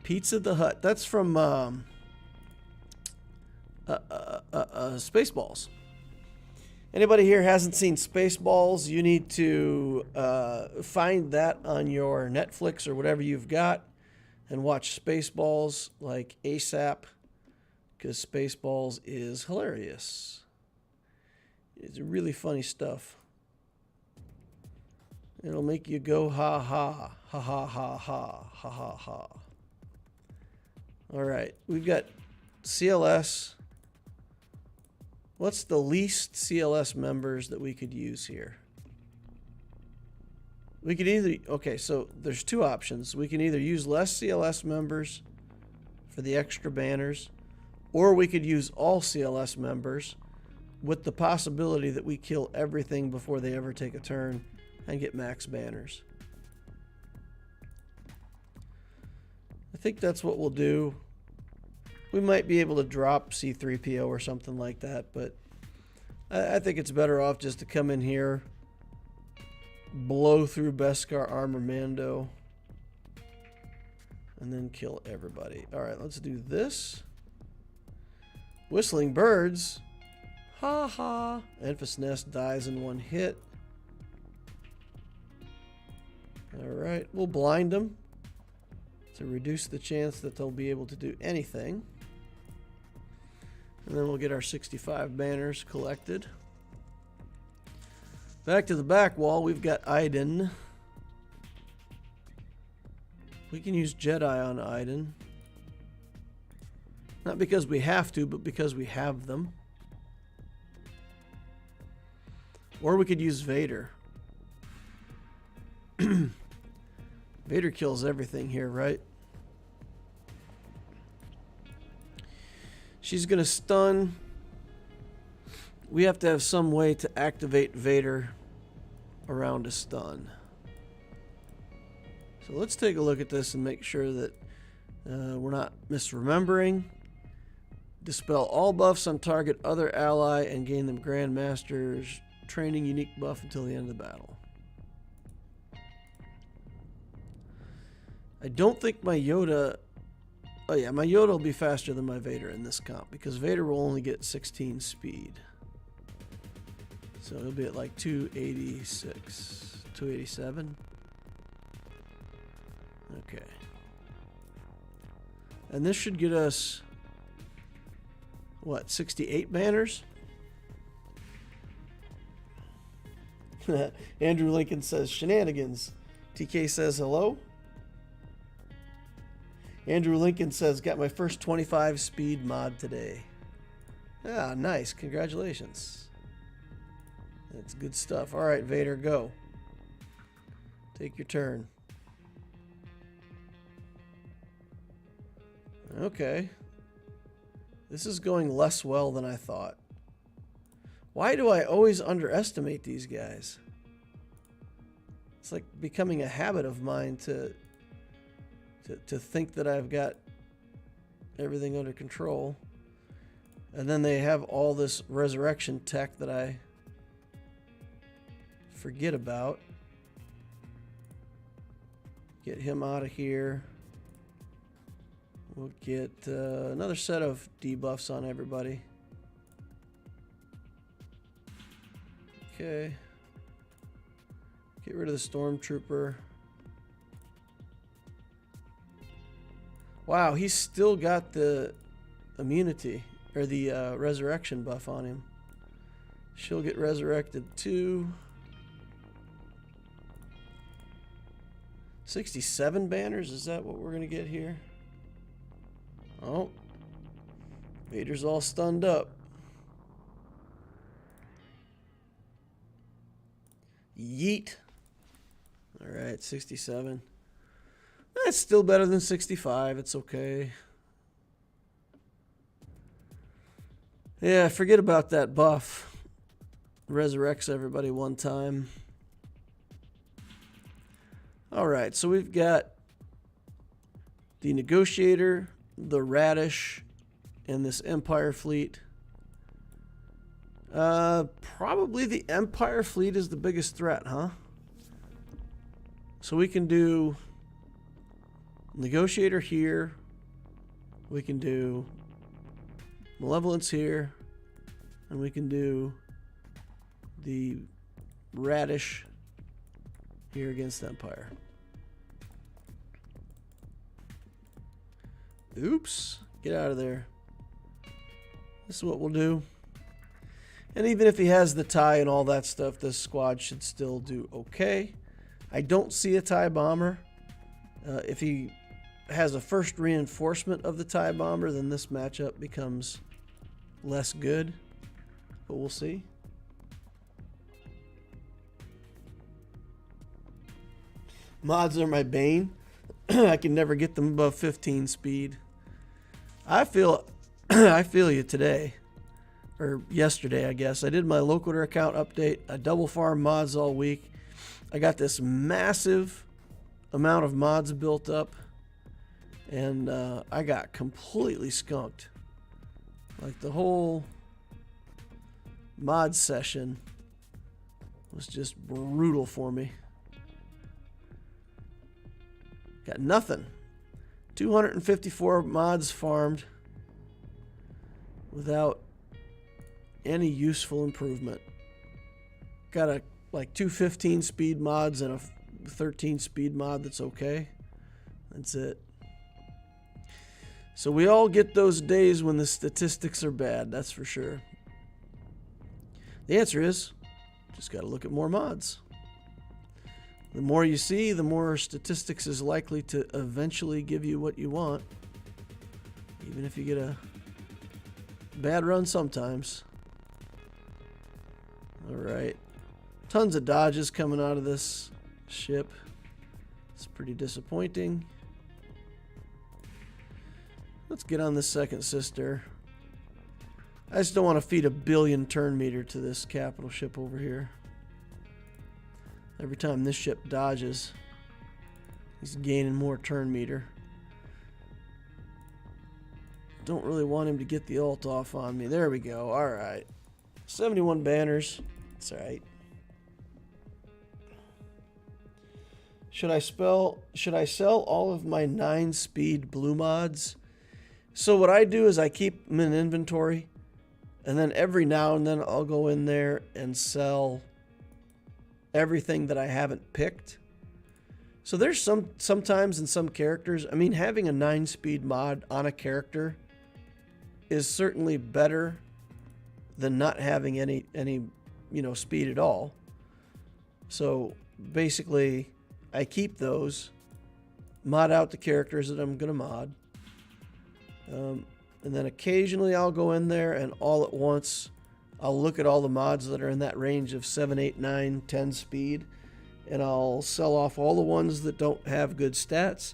Pizza the Hut. That's from Spaceballs. Anybody here hasn't seen Spaceballs? You need to find that on your Netflix or whatever you've got and watch Spaceballs like ASAP, because Spaceballs is hilarious. It's really funny stuff. It'll make you go ha ha, ha ha ha ha, ha ha ha. All right, we've got CLS. What's the least CLS members that we could use here? We could either, okay, so there's two options. We can either use less CLS members for the extra banners, or we could use all CLS members with the possibility that we kill everything before they ever take a turn and get max banners. I think that's what we'll do. We might be able to drop C-3PO or something like that, but I think it's better off just to come in here, blow through Beskar Armor Mando, and then kill everybody. All right, let's do this. Whistling Birds. Ha ha. Enfys Nest dies in one hit. Alright, we'll blind them to reduce the chance that they'll be able to do anything. And then we'll get our 65 banners collected. Back to the back wall, we've got Iden. We can use Jedi on Iden. Not because we have to, but because we have them. Or we could use Vader. Vader kills everything here, right? She's going to stun. We have to have some way to activate Vader around a stun. So let's take a look at this and make sure that we're not misremembering. Dispel all buffs on target other ally and gain them Grandmaster's training unique buff until the end of the battle. I don't think my Yoda... Oh yeah, my Yoda will be faster than my Vader in this comp, because Vader will only get 16 speed. So it'll be at like 286, 287. Okay. And this should get us, what, 68 banners? Andrew Lincoln says shenanigans. TK says hello. Andrew Lincoln says got my first 25 speed mod today. Ah, nice. Congratulations. That's good stuff. All right, Vader, go. Take your turn. Okay. This is going less well than I thought. Why do I always underestimate these guys? It's like becoming a habit of mine to think that I've got everything under control. And then they have all this resurrection tech that I forget about. Get him out of here. We'll get another set of debuffs on everybody. Okay. Get rid of the Stormtrooper. Wow, he's still got the immunity, or the resurrection buff on him. She'll get resurrected too. 67 banners, is that what we're going to get here? Oh. Vader's all stunned up. Yeet. Alright, 67. That's still better than 65. It's okay. Yeah, forget about that buff. Resurrects everybody one time. Alright, so we've got the Negotiator, the Radish, and this Empire fleet. Probably the Empire fleet is the biggest threat, huh? So we can do Negotiator here. We can do Malevolence here. And we can do the Radish here against Empire. Oops. Get out of there. This is what we'll do. And even if he has the TIE and all that stuff, this squad should still do okay. I don't see a TIE bomber. If he has a first reinforcement of the TIE bomber, then this matchup becomes less good. But we'll see. Mods are my bane. I can never get them above 15 speed. I feel you today. Or yesterday, I guess. I did my Loquitur account update. I double farmed mods all week. I got this massive amount of mods built up. And I got completely skunked. Like the whole mod session was just brutal for me. Got nothing. 254 mods farmed without any useful improvement. Got a like 215 speed mods and a 13 speed mod that's okay. That's it. So we all get those days when the statistics are bad, that's for sure. The answer is just got to look at more mods. The more you see, the more statistics is likely to eventually give you what you want. Even if you get a bad run sometimes. Alright. Tons of dodges coming out of this ship. It's pretty disappointing. Let's get on this second sister. I just don't want to feed a billion turn meter to this capital ship over here. Every time this ship dodges, he's gaining more turn meter. Don't really want him to get the ult off on me. There we go. Alright. 71 banners. It's alright. Should I sell all of my 9-speed blue mods? So what I do is I keep them in inventory, and then every now and then I'll go in there and sell everything that I haven't picked. So there's sometimes in some characters, I mean, having a 9-speed mod on a character is certainly better than not having any speed at all. So basically I keep those, mod out the characters that I'm gonna mod. And then occasionally I'll go in there and all at once I'll look at all the mods that are in that range of 7, 8, 9, 10 speed, and I'll sell off all the ones that don't have good stats,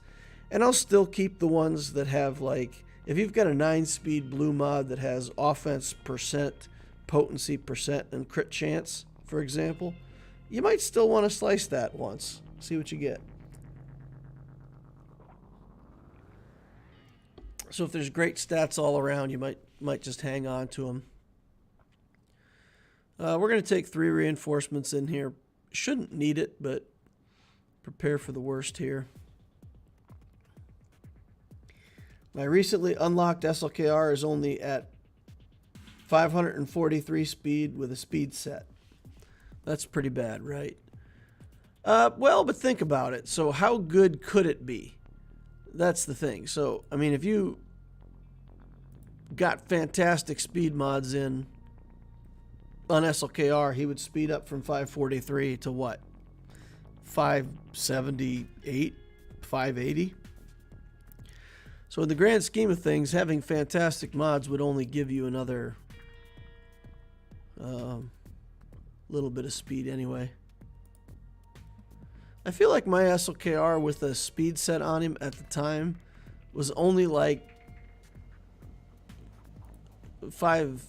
and I'll still keep the ones that have, like, if you've got a 9 speed blue mod that has offense percent, potency percent, and crit chance, for example, you might still want to slice that once, see what you get. So if there's great stats all around, you might just hang on to them. We're going to take 3 reinforcements in here. Shouldn't need it, but prepare for the worst here. My recently unlocked SLKR is only at 543 speed with a speed set. That's pretty bad, right? Well, but think about it. So how good could it be? That's the thing. So, I mean, if you got fantastic speed mods in on SLKR, he would speed up from 543 to what? 578, 580? So in the grand scheme of things, having fantastic mods would only give you another little bit of speed anyway. I feel like my SLKR with a speed set on him at the time was only like 5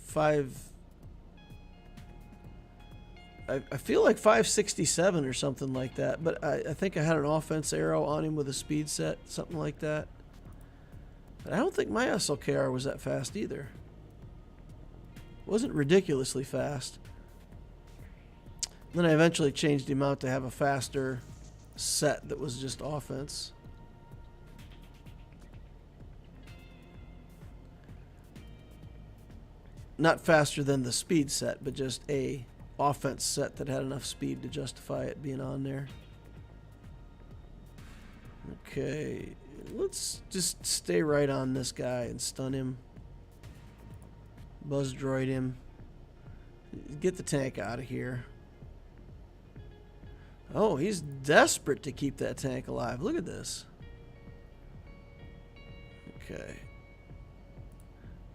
I feel like 567 or something like that, but I think I had an offense arrow on him with a speed set, something like that. But I don't think my SLKR was that fast either. It wasn't ridiculously fast. Then I eventually changed him out to have a faster set that was just offense. Not faster than the speed set, but just a offense set that had enough speed to justify it being on there. Okay, let's just stay right on this guy and stun him. Buzz droid him. Get the tank out of here. Oh, he's desperate to keep that tank alive. Look at this. Okay.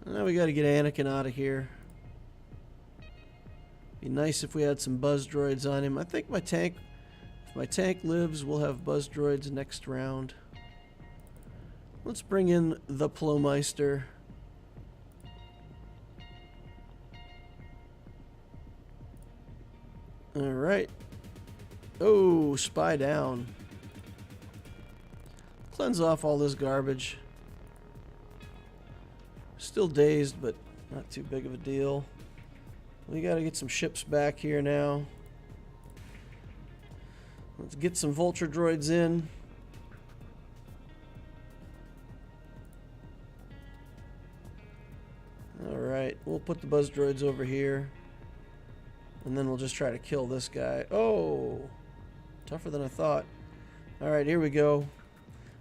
Now we got to get Anakin out of here. Be nice if we had some buzz droids on him. I think my tank, if my tank lives, we'll have buzz droids next round. Let's bring in the Plowmeister. All right. Oh, spy down. Cleanse off all this garbage. Still dazed, but not too big of a deal. We got to get some ships back here now. Let's get some vulture droids in. Alright, we'll put the buzz droids over here. And then we'll just try to kill this guy. Oh, tougher than I thought. Alright, here we go.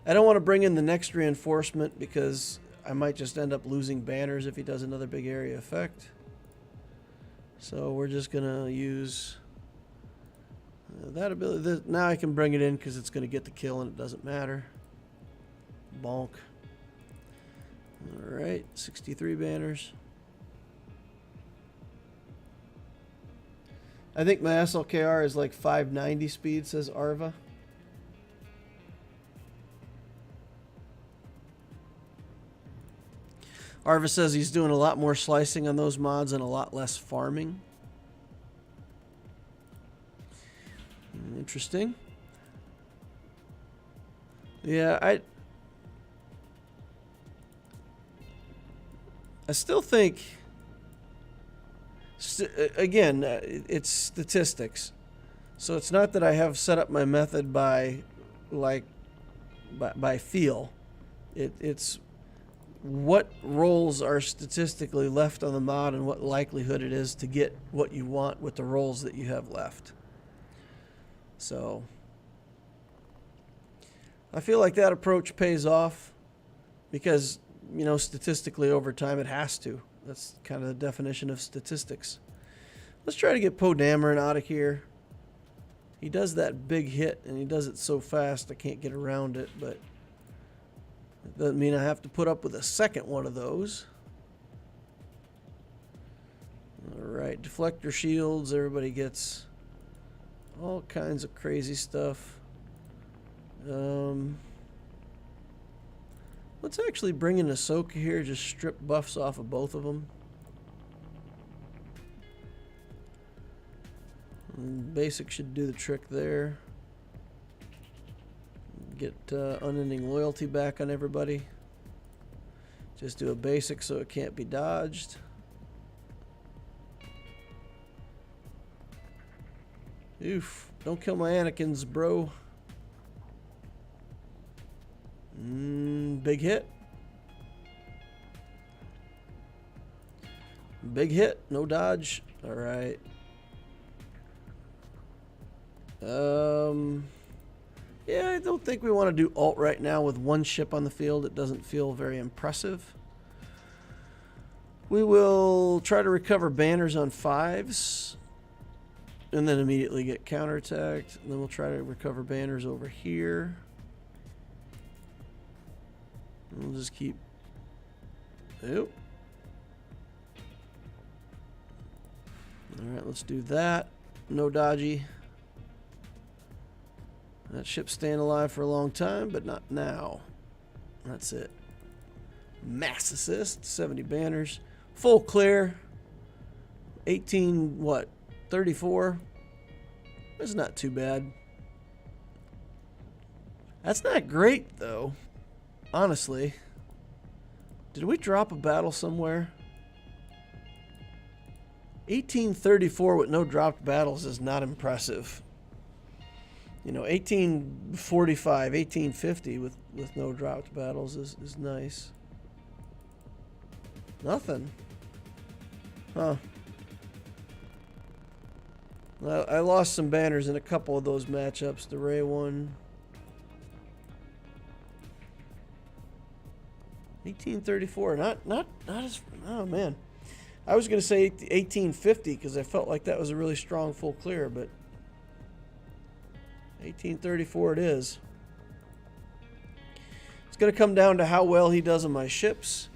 I don't want to bring in the next reinforcement because I might just end up losing banners if he does another big area effect. So we're just going to use that ability. Now I can bring it in because it's going to get the kill and it doesn't matter. Bonk. Alright, 63 banners. I think my SLKR is like 590 speed, says Arva. Arva says he's doing a lot more slicing on those mods and a lot less farming. Interesting. Yeah, I still think, again, it's statistics. So it's not that I have set up my method by feel. It's what rolls are statistically left on the mod and what likelihood it is to get what you want with the rolls that you have left. So I feel like that approach pays off because, you know, statistically over time it has to. That's kind of the definition of statistics. Let's try to get Poe Dameron out of here. He does that big hit and he does it so fast I can't get around it, but it doesn't mean I have to put up with a second one of those. Alright, deflector shields. Everybody gets all kinds of crazy stuff. Let's actually bring in Ahsoka here. Just strip buffs off of both of them. And basic should do the trick there. Get unending loyalty back on everybody. Just do a basic so it can't be dodged. Oof. Don't kill my Anakins, bro. Big hit. Big hit. No dodge. Alright. Yeah, I don't think we want to do ult right now with one ship on the field. It doesn't feel very impressive. We will try to recover banners on 5s. And then immediately get counterattacked. And then we'll try to recover banners over here. And we'll just keep... Oop. Alright, let's do that. No dodgy. That ship's staying alive for a long time, but not now. That's it. Mass assist, 70 banners. Full clear. 18, what? 34. That's not too bad. That's not great, though. Honestly. Did we drop a battle somewhere? 1834 with no dropped battles is not impressive. You know, 1845, 1850 with no dropped battles is nice. Nothing. Huh. I lost some banners in a couple of those matchups. The Ray one. 1834. Not as... Oh, man. I was going to say 1850 because I felt like that was a really strong full clear, but 1834 it is. It's going to come down to how well he does on my ships.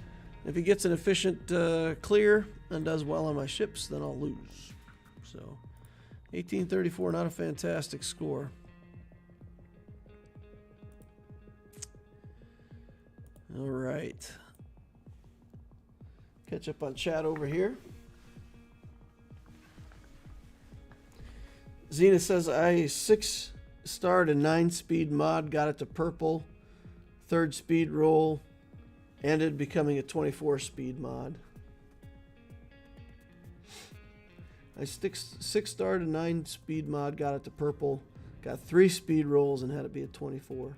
If he gets an efficient clear and does well on my ships, then I'll lose. So, 1834, not a fantastic score. All right. Catch up on chat over here. Xena says, I 6-starred a 9-speed mod, got it to purple, 3rd speed roll, ended becoming a 24-speed mod. I 6-starred a 9-speed mod, got it to purple, got 3 speed rolls, and had it be a 24.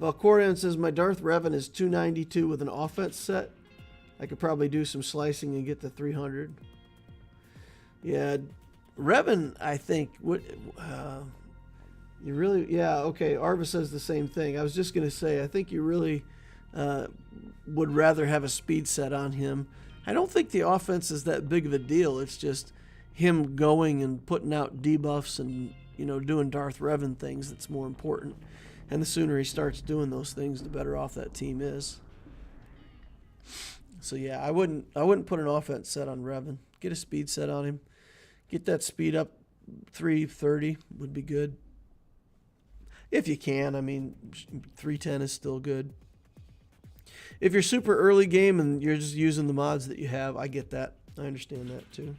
Valkorian says, my Darth Revan is 292 with an offense set. I could probably do some slicing and get to 300. Yeah, Revan, I think, you really, yeah, okay, Arva says the same thing. I was just going to say, I think you really would rather have a speed set on him. I don't think the offense is that big of a deal. It's just him going and putting out debuffs and, you know, doing Darth Revan things that's more important. And the sooner he starts doing those things, the better off that team is. So yeah, I wouldn't put an offense set on Revan. Get a speed set on him. Get that speed up 330 would be good. If you can, I mean, 310 is still good. If you're super early game and you're just using the mods that you have, I get that. I understand that too.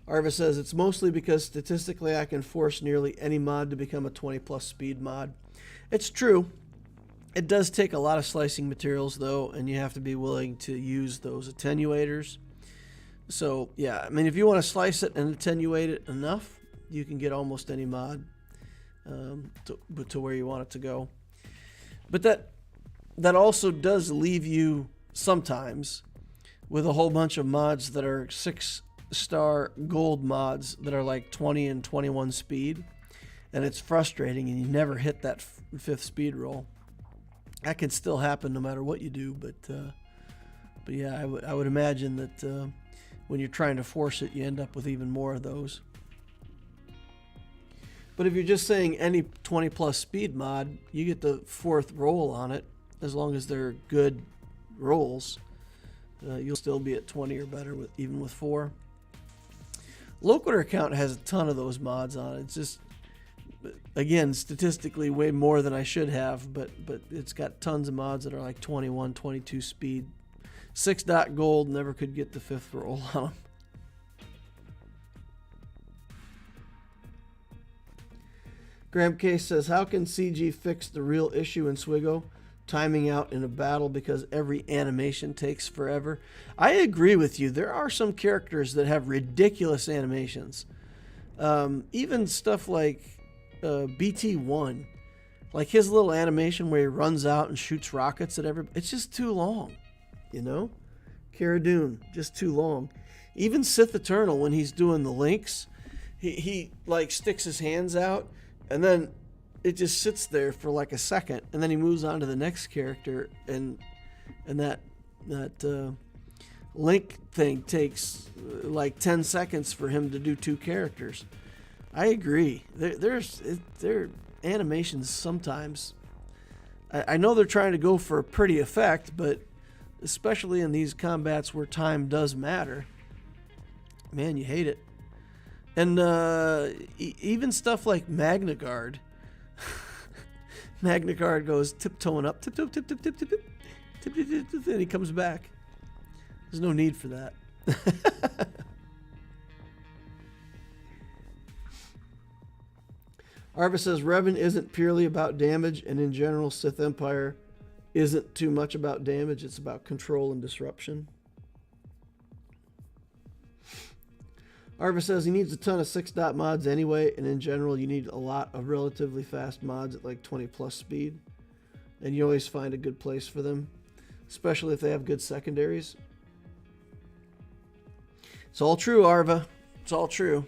Arva says, it's mostly because statistically I can force nearly any mod to become a 20+ speed mod. It's true. It does take a lot of slicing materials, though, and you have to be willing to use those attenuators. So, yeah, I mean, if you want to slice it and attenuate it enough, you can get almost any mod to where you want it to go. But that also does leave you sometimes with a whole bunch of mods that are 6-star gold mods that are like 20 and 21 speed, and it's frustrating and you never hit that 5th speed roll. That can still happen no matter what you do, but yeah, I would imagine that when you're trying to force it, you end up with even more of those. But if you're just saying any 20 plus speed mod, you get the 4th roll on it, as long as they're good rolls. You'll still be at 20 or better even with 4. Loquitur account has a ton of those mods on it. It's just, again, statistically way more than I should have, but it's got tons of mods that are like 21, 22 speed. 6 dot gold, never could get the 5th roll on them. Graham Case says, how can CG fix the real issue in Swgoh? Timing out in a battle because every animation takes forever. I agree with you. There are some characters that have ridiculous animations. Even stuff like BT1. Like his little animation where he runs out and shoots rockets at everybody. It's just too long, you know? Cara Dune, just too long. Even Sith Eternal, when he's doing the links, he like sticks his hands out and then it just sits there for like a second, and then he moves on to the next character, and that link thing takes like 10 seconds for him to do 2 characters. I agree. Their animations sometimes. I know they're trying to go for a pretty effect, but especially in these combats where time does matter, man, you hate it. And even stuff like Magna Guard. Magna Guard goes tiptoeing up, tip, tip, tip, tip, tip, tip, tip, tip, tip, tip, tip, and he comes back. There's no need for that. Arva says Revan isn't purely about damage, and in general, Sith Empire isn't too much about damage. It's about control and disruption. Arva says he needs a ton of 6 dot mods anyway, and in general you need a lot of relatively fast mods at like 20 plus speed, and you always find a good place for them, especially if they have good secondaries. It's all true, Arva. It's all true.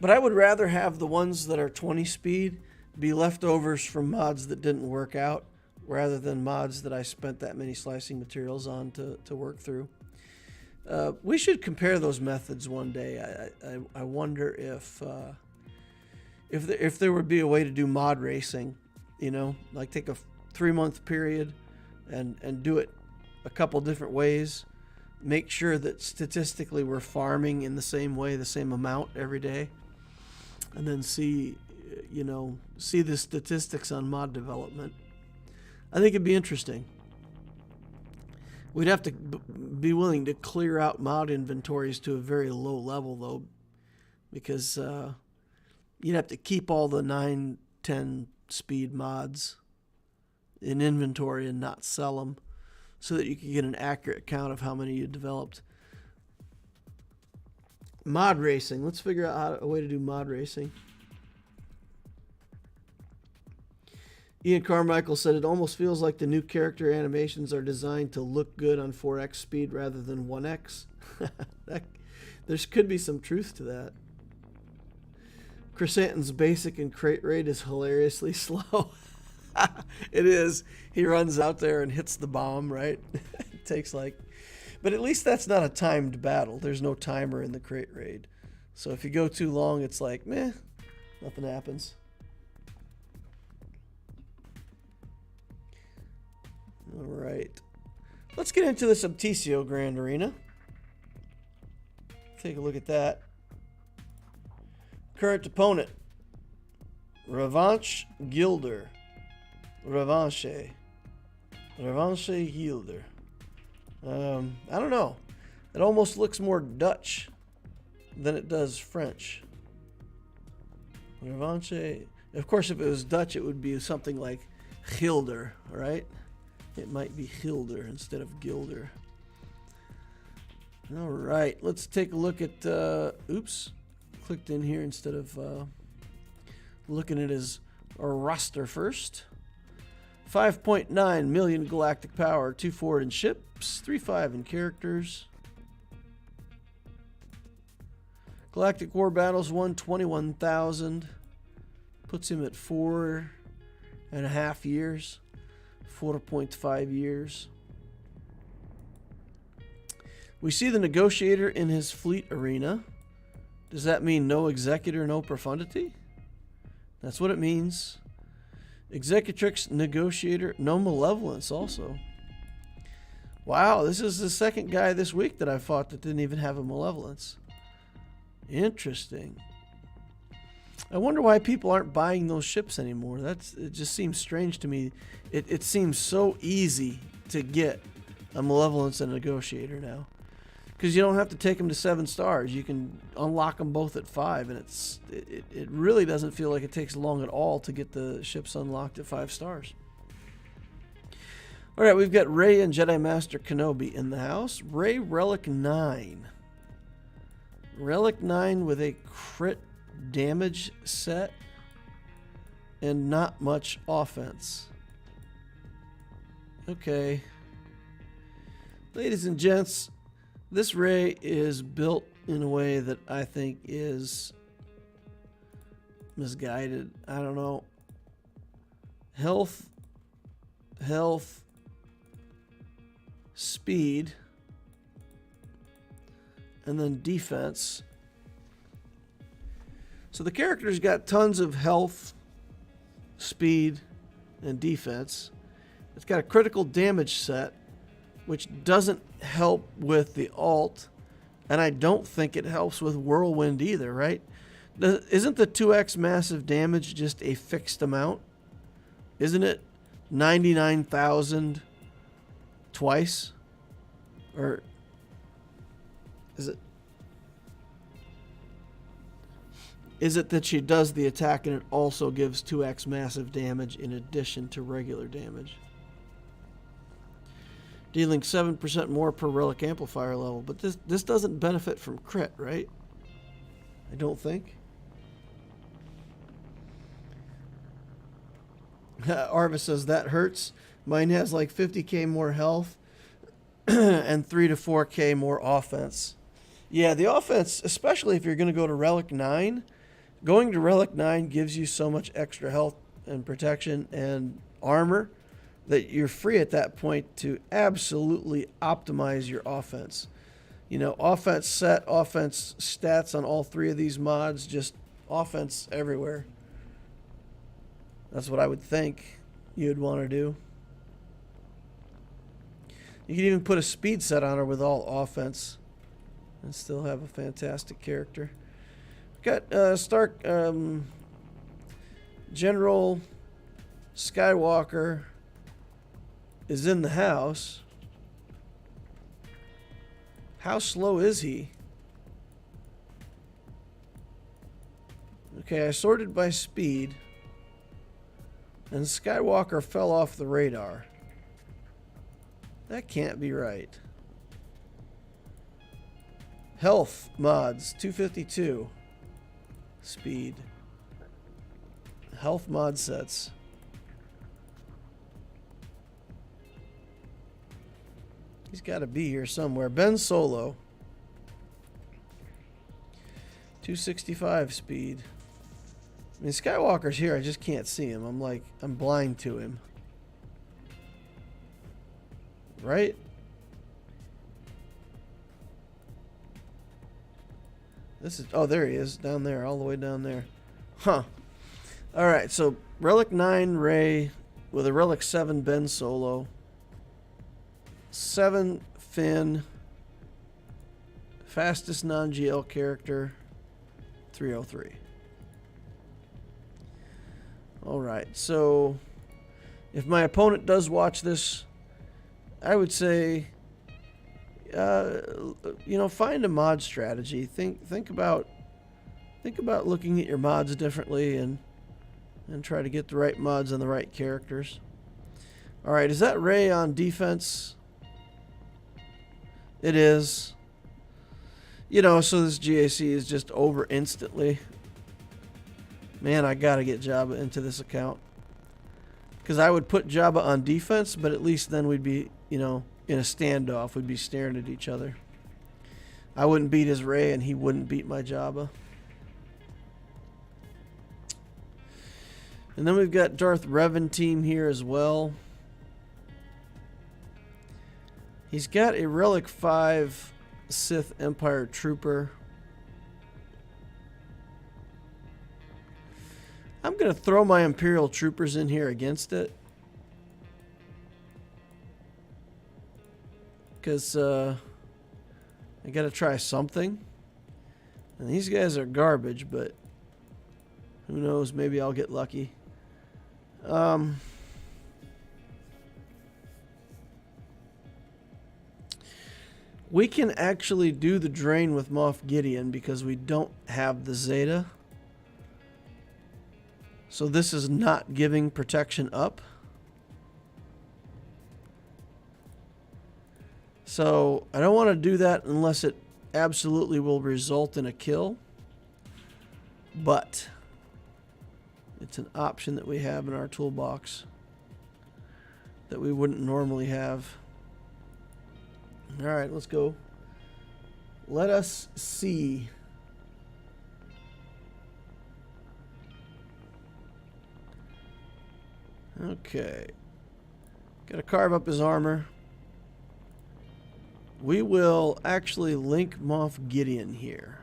But I would rather have the ones that are 20 speed be leftovers from mods that didn't work out, rather than mods that I spent that many slicing materials on to work through. We should compare those methods one day. I wonder if there would be a way to do mod racing, you know, like take a 3-month period and do it a couple different ways. Make sure that statistically we're farming in the same way, the same amount every day, and then see the statistics on mod development. I think it'd be interesting. We'd have to be willing to clear out mod inventories to a very low level, though, because you'd have to keep all the 9, 10 speed mods in inventory and not sell them, so that you can get an accurate count of how many you developed. Mod racing. Let's figure out a way to do mod racing. Ian Carmichael said it almost feels like the new character animations are designed to look good on 4x speed rather than 1x. There could be some truth to that. Chrysanthem's basic and crate rate is hilariously slow. It is. He runs out there and hits the bomb, right? It takes like... But at least that's not a timed battle. There's no timer in the crate raid. So if you go too long, it's like, meh, nothing happens. All right. Let's get into the Subtisio Grand Arena. Take a look at that. Current opponent, Revanche Gilder. Revanche Gilder. I don't know. It almost looks more Dutch than it does French. Revanche. Of course, if it was Dutch, it would be something like Gilder, right? It might be Gilder instead of Gilder. All right, let's take a look at... oops, clicked in here instead of looking at his roster first. 5.9 million galactic power, 2 forward in ships, 3.5 in characters. Galactic War Battles won 21,000. Puts him at 4.5 years. 4.5 years. We see the Negotiator in his fleet arena. Does that mean no Executor, no Profundity? That's what it means. Executrix, Negotiator, no Malevolence also. Wow, this is the second guy this week that I fought that didn't even have a Malevolence. Interesting. I wonder why people aren't buying those ships anymore. It just seems strange to me. It seems so easy to get a Malevolence and a Negotiator now. Because you don't have to take them to 7 stars. You can unlock them both at 5, and it really doesn't feel like it takes long at all to get the ships unlocked at 5 stars. All right, we've got Rey and Jedi Master Kenobi in the house. Rey Relic 9. Relic 9 with a crit damage set and not much offense. Okay. Ladies and gents, this Rey is built in a way that I think is misguided. I don't know. Health, speed, and then defense. So the character's got tons of health, speed, and defense. It's got a critical damage set, which doesn't help with the alt, and I don't think it helps with Whirlwind either, right? Isn't the 2x massive damage just a fixed amount? Isn't it 99,000 twice? Or is it that she does the attack and it also gives 2x massive damage in addition to regular damage? Dealing 7% more per relic amplifier level. But this doesn't benefit from crit, right? I don't think. Arva says that hurts. Mine has like 50k more health and 3 to 4k more offense. Yeah, the offense, especially if you're going to go to Relic 9, going to Relic 9 gives you so much extra health and protection and armor that you're free at that point to absolutely optimize your offense. You know, offense set, offense stats on all 3 of these mods, just offense everywhere. That's what I would think you'd want to do. You can even put a speed set on her with all offense and still have a fantastic character. Got Stark, General Skywalker is in the house. How slow is he? Okay, I sorted by speed. And Skywalker fell off the radar. That can't be right. Health mods, 252. Speed. Health mod sets. He's got to be here somewhere. Ben Solo. 265 speed. I mean, Skywalker's here. I just can't see him. I'm blind to him. Right? Oh, there he is. Down there. All the way down there. Huh. Alright, so Relic 9 Rey with a Relic 7 Ben Solo. 7 Finn. Fastest non-GL character. 303. Alright, so if my opponent does watch this, I would say, find a mod strategy. Think about looking at your mods differently and try to get the right mods and the right characters. Alright, is that Rey on defense? It is. So this GAC is just over instantly. Man, I gotta get Jabba into this account. Because I would put Jabba on defense, but at least then we'd be, in a standoff. We'd be staring at each other. I wouldn't beat his Rey, and he wouldn't beat my Jabba. And then we've got Darth Revan team here as well. He's got a Relic 5 Sith Empire Trooper. I'm going to throw my Imperial troopers in here against it. Because I got to try something. And these guys are garbage, but who knows? Maybe I'll get lucky. We can actually do the drain with Moff Gideon because we don't have the Zeta. So this is not giving protection up. So I don't want to do that unless it absolutely will result in a kill. But it's an option that we have in our toolbox that we wouldn't normally have. All right, let's go. Let us see. Okay. Got to carve up his armor. We will actually link Moff Gideon here.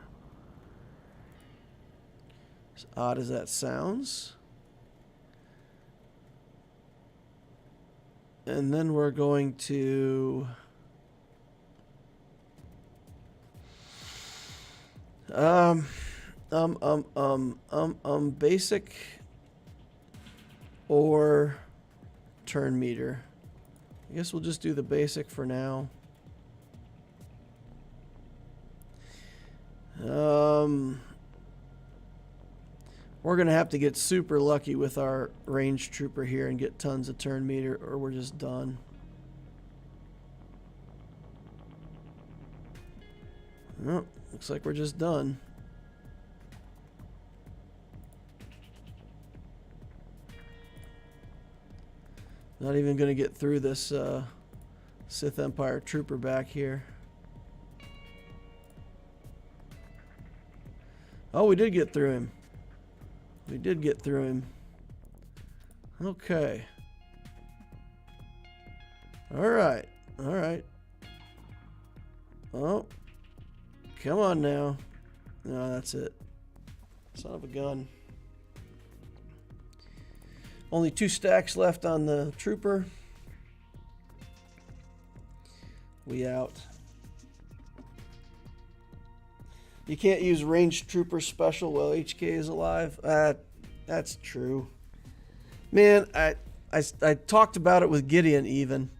As odd as that sounds. And then we're going to basic or turn meter. I guess we'll just do the basic for now. We're gonna have to get super lucky with our range trooper here and get tons of turn meter, or we're just done. Oh, looks like we're just done. Not even gonna get through this Sith Empire trooper back here. Oh, we did get through him. We did get through him. Okay. Alright. Alright. Oh. Come on now. No, that's it. Son of a gun. Only 2 stacks left on the trooper. We out. You can't use ranged trooper special while HK is alive. That's true. Man, I talked about it with Gideon even.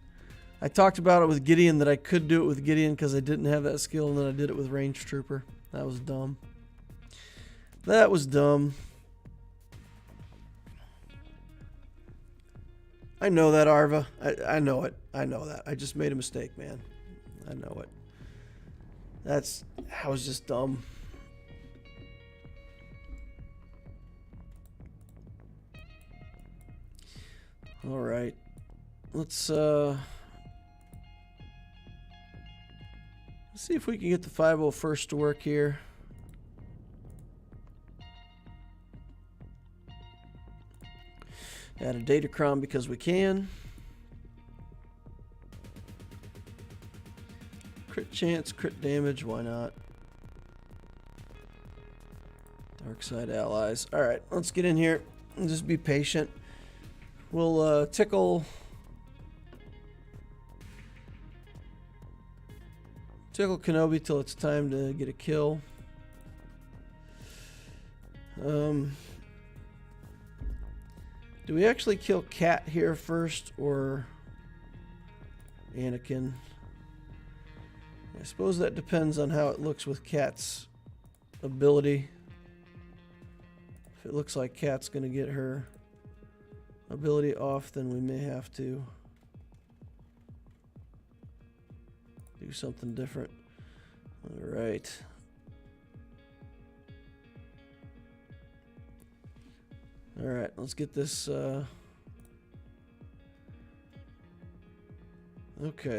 I talked about it with Gideon that I could do it with Gideon because I didn't have that skill, and then I did it with ranged trooper. That was dumb. That was dumb. I know that, Arva. I know it. I know that. I just made a mistake, man. I know it. I was just dumb. All right. Let's see if we can get the 501st to work here. Add a Datacron because we can. Crit chance, crit damage, why not? Dark side allies. Alright, let's get in here and just be patient. We'll tickle Kenobi till it's time to get a kill. Do we actually kill Cat here first or Anakin? I suppose that depends on how it looks with Cat's ability. If it looks like Cat's going to get her ability off, then we may have to do something different. All right. All right, let's get this. Okay,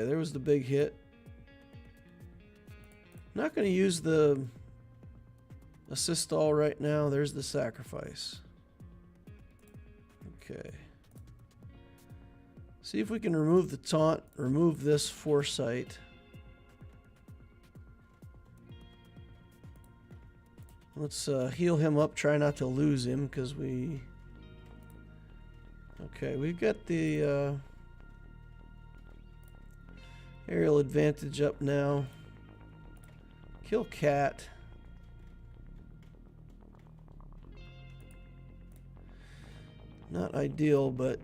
there was the big hit. Not going to use the assist all right now. There's the sacrifice. Okay. See if we can remove the taunt, remove this foresight. Let's heal him up, try not to lose him because we Okay, we've got the aerial advantage up now. Kill cat. Not ideal, but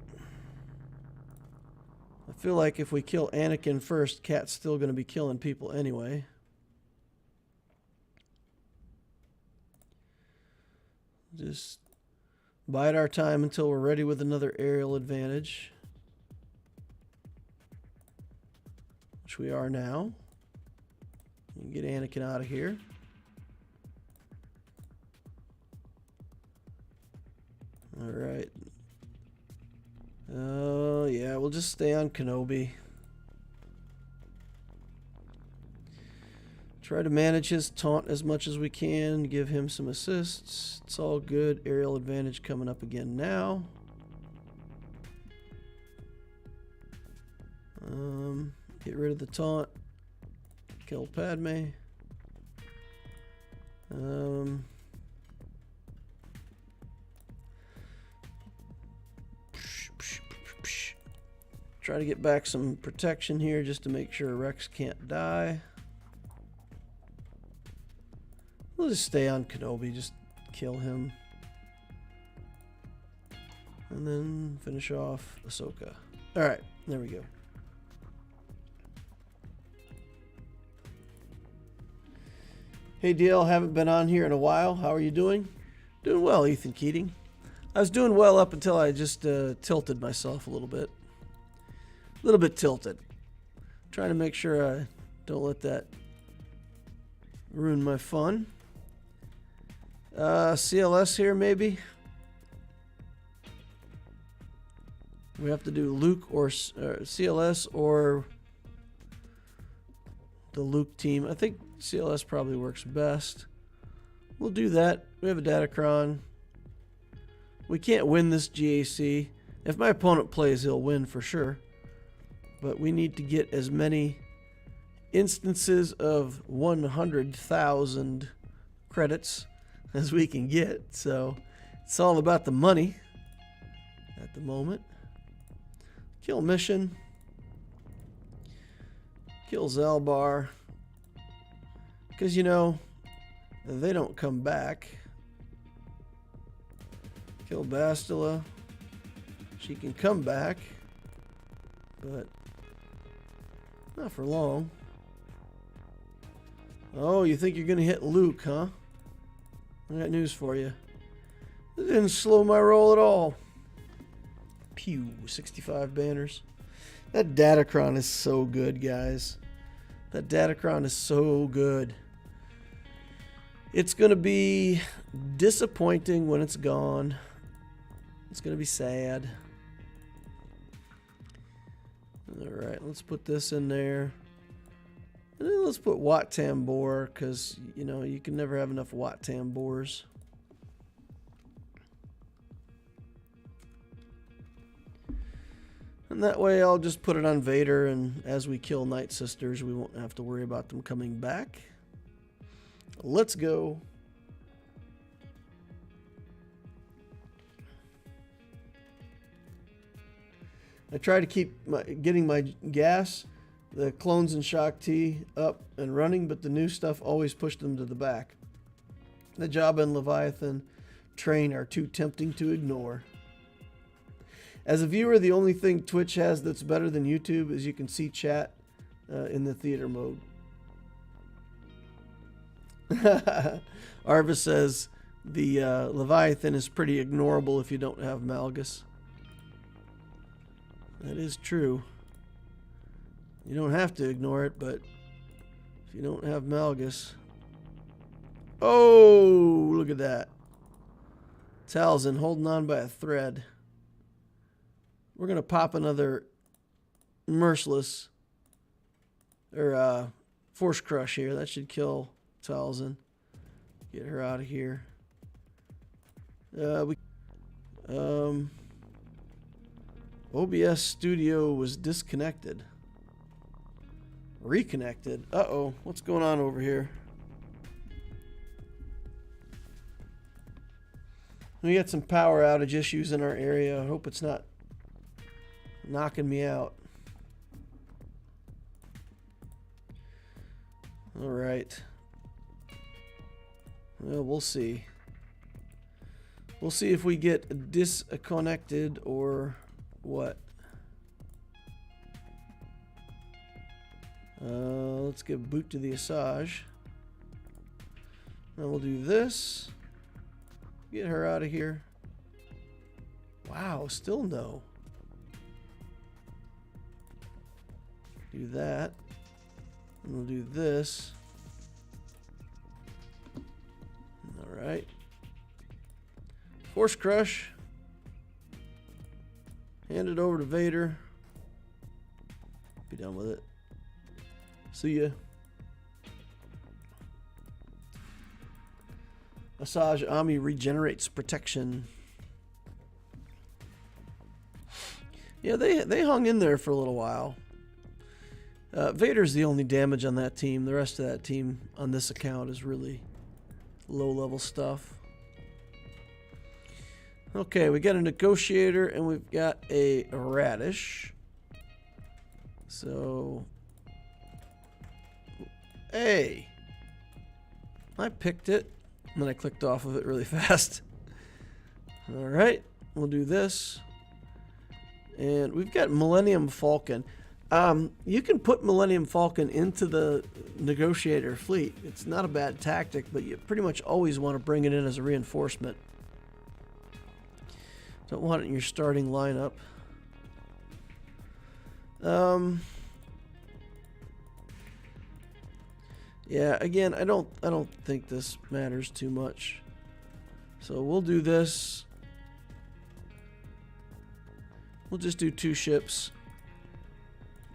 I feel like if we kill Anakin first, cat's still going to be killing people anyway. Just bide our time until we're ready with another aerial advantage, which we are now. Get Anakin out of here. All right. Yeah, we'll just stay on Kenobi. Try to manage his taunt as much as we can. Give him some assists. It's all good. Aerial advantage coming up again now. Get rid of the taunt. Kill Padme. Try to get back some protection here just to make sure Rex can't die. We'll just stay on Kenobi, just kill him. And then finish off Ahsoka. Alright, there we go. Hey DL, haven't been on here in a while. How are you doing? Doing well, Ethan Keating. I was doing well up until I just tilted myself a little bit. A little bit tilted. Trying to make sure I don't let that ruin my fun. CLS here, maybe. We have to do Luke or CLS or the Luke team. I think CLS probably works best. We'll do that. We have a Datacron. We can't win this GAC. If my opponent plays, he'll win for sure. But we need to get as many instances of 100,000 credits as we can get. So it's all about the money at the moment. Kill mission. Kill Zelbar. Because, you know, they don't come back. Kill Bastila. She can come back. But not for long. Oh, you think you're going to hit Luke, huh? I got news for you. It didn't slow my roll at all. Pew, 65 banners. That Datacron is so good, guys. That Datacron is so good. It's going to be disappointing when it's gone. It's going to be sad. Alright, let's put this in there. And then let's put Wat Tambor, because, you know, you can never have enough Wat Tambors. And that way I'll just put it on Vader, and as we kill Night Sisters, we won't have to worry about them coming back. Let's go. I try to keep getting my gas, the clones and Shock T up and running, but the new stuff always pushed them to the back. The Jabba and Leviathan train are too tempting to ignore. As a viewer, the only thing Twitch has that's better than YouTube is you can see chat in the theater mode. Arva says the Leviathan is pretty ignorable if you don't have Malgus. That is true. You don't have to ignore it, but if you don't have Malgus... Oh, look at that. Talzin holding on by a thread. We're going to pop another Merciless or Force Crush here. That should kill Talzin. Get her out of here. OBS Studio was disconnected. Reconnected. Uh-oh. What's going on over here? We got some power outage issues in our area. I hope it's not knocking me out. All right. Well, we'll see. We'll see if we get disconnected or what. Let's give boot to the Asajj. Then we'll do this. Get her out of here. Wow, still no. Do that. And we'll do this. Alright. Force Crush. Hand it over to Vader. Be done with it. See ya. Asajj Ami regenerates protection. Yeah, they hung in there for a little while. Vader's the only damage on that team. The rest of that team on this account is really low-level stuff. Okay, we got a Negotiator and we've got a Radish. So, hey, I picked it and then I clicked off of it really fast. All right, we'll do this. And we've got Millennium Falcon. You can put Millennium Falcon into the Negotiator fleet. It's not a bad tactic, but you pretty much always want to bring it in as a reinforcement. Don't want it in your starting lineup. Yeah, again, I don't think this matters too much. So we'll do this. We'll just do 2 ships.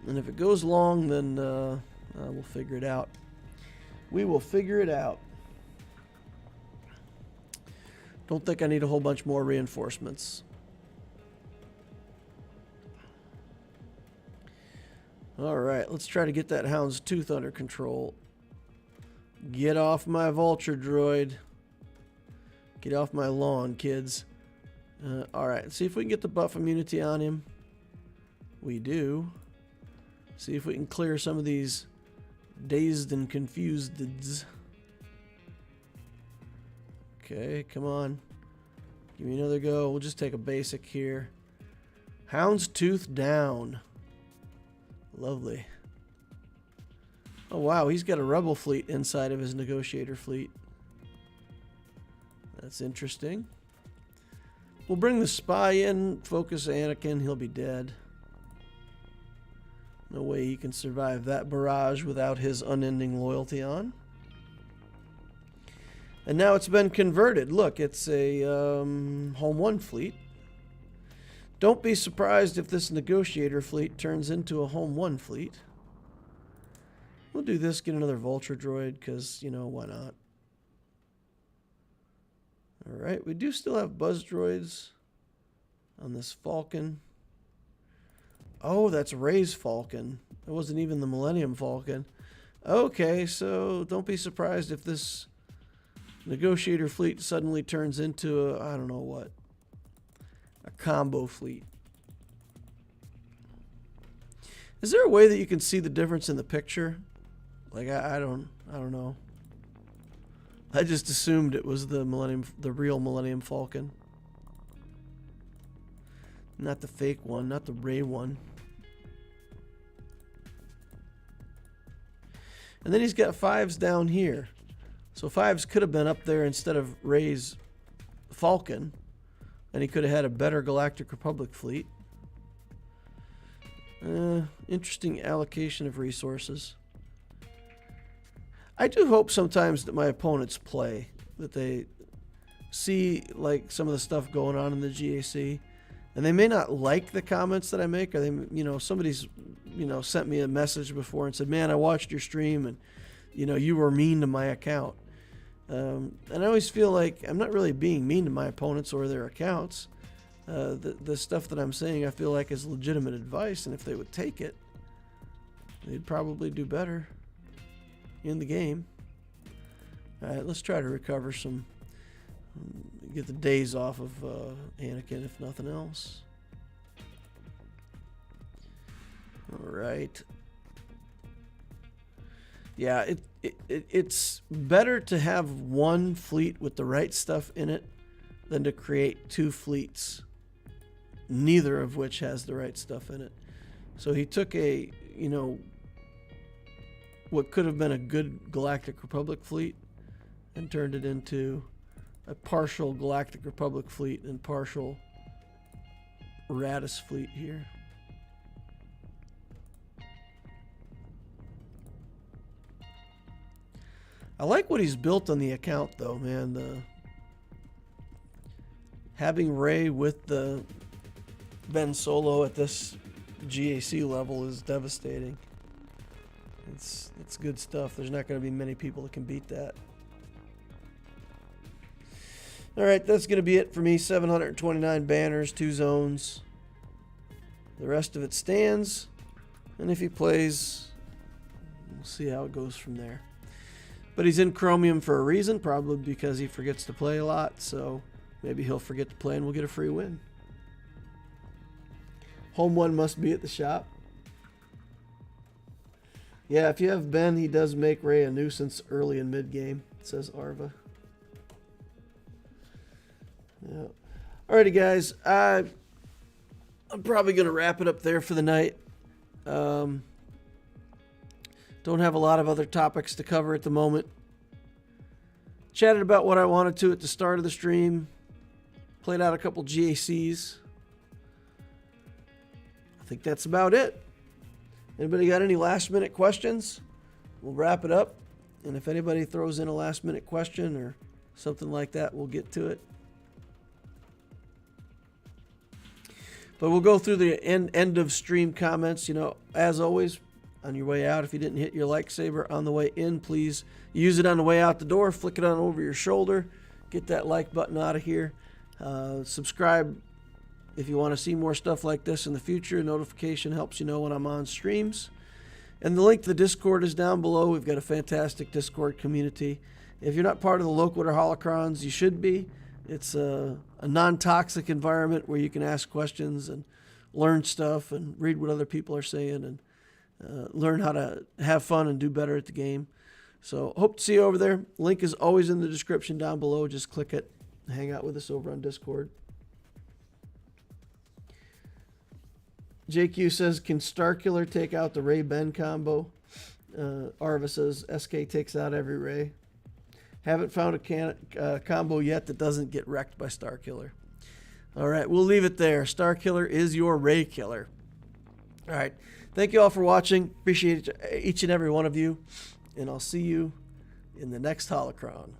And if it goes long, then we'll figure it out. We will figure it out. Don't think I need a whole bunch more reinforcements. Alright, let's try to get that Hound's Tooth under control. Get off my Vulture droid. Get off my lawn, kids. Alright, see if we can get the buff immunity on him. We do. See if we can clear some of these dazed and confusededs. Okay, come on. Give me another go. We'll just take a basic here. Hound's Tooth down. Lovely. Oh wow, he's got a rebel fleet inside of his Negotiator fleet. That's interesting. We'll bring the spy in, focus Anakin, he'll be dead. No way he can survive that barrage without his unending loyalty on. And now it's been converted. Look, it's a Home 1 fleet. Don't be surprised if this Negotiator fleet turns into a Home 1 fleet. We'll do this, get another Vulture droid, because, you know, why not? Alright, we do still have buzz droids on this Falcon. Oh, that's Rey's Falcon. It wasn't even the Millennium Falcon. Okay, so don't be surprised if this Negotiator fleet suddenly turns into a, I don't know what, a combo fleet. Is there a way that you can see the difference in the picture? Like I don't know. I just assumed it was the real Millennium Falcon. Not the fake one, not the Rey one. And then he's got 5s down here. So 5s could have been up there instead of Rey's Falcon. And he could have had a better Galactic Republic fleet. Interesting allocation of resources. I do hope sometimes that my opponents play. That they see like some of the stuff going on in the GAC. And they may not like the comments that I make. Or they, you know, somebody's, you know, sent me a message before and said, man, I watched your stream and, you know, you were mean to my account. And I always feel like I'm not really being mean to my opponents or their accounts. The stuff that I'm saying I feel like is legitimate advice, and if they would take it, they'd probably do better in the game. Alright, let's try to recover some, get the days off of Anakin if nothing else. All right. Yeah, it's better to have one fleet with the right stuff in it than to create two fleets, neither of which has the right stuff in it. So he took a, what could have been a good Galactic Republic fleet and turned it into a partial Galactic Republic fleet and partial Radis fleet here. I like what he's built on the account, though, man. Having Ray with the Ben Solo at this GAC level is devastating. It's good stuff. There's not going to be many people that can beat that. All right, that's going to be it for me. 729 banners, 2 zones. The rest of it stands. And if he plays, we'll see how it goes from there. But he's in Chromium for a reason, probably because he forgets to play a lot. So maybe he'll forget to play and we'll get a free win. Home one must be at the shop. Yeah, if you have Ben, he does make Ray a nuisance early and mid-game, says Arva. Yeah. Alrighty, guys. I'm probably going to wrap it up there for the night. Don't have a lot of other topics to cover at the moment. Chatted about what I wanted to at the start of the stream. Played out a couple GACs. I think that's about it. Anybody got any last minute questions? We'll wrap it up. And if anybody throws in a last minute question or something like that, we'll get to it. But we'll go through the end of stream comments. As always, on your way out, if you didn't hit your like saber on the way in, please use it on the way out the door. Flick it on over your shoulder. Get that like button out of here. Subscribe if you want to see more stuff like this in the future. Notification helps you know when I'm on streams. And the link to the Discord is down below. We've got a fantastic Discord community. If you're not part of the Loquitur Holocrons, you should be. It's a non-toxic environment where you can ask questions and learn stuff and read what other people are saying and learn how to have fun and do better at the game. So hope to see you over there. Link is always in the description down below. Just click it. Hang out with us over on Discord. JQ says, can Starkiller take out the Ray-Ben combo? Arva says, SK takes out every Ray. Haven't found a combo yet that doesn't get wrecked by Starkiller. All right, we'll leave it there. Starkiller is your Ray killer. All right, thank you all for watching. Appreciate each and every one of you. And I'll see you in the next Holocron.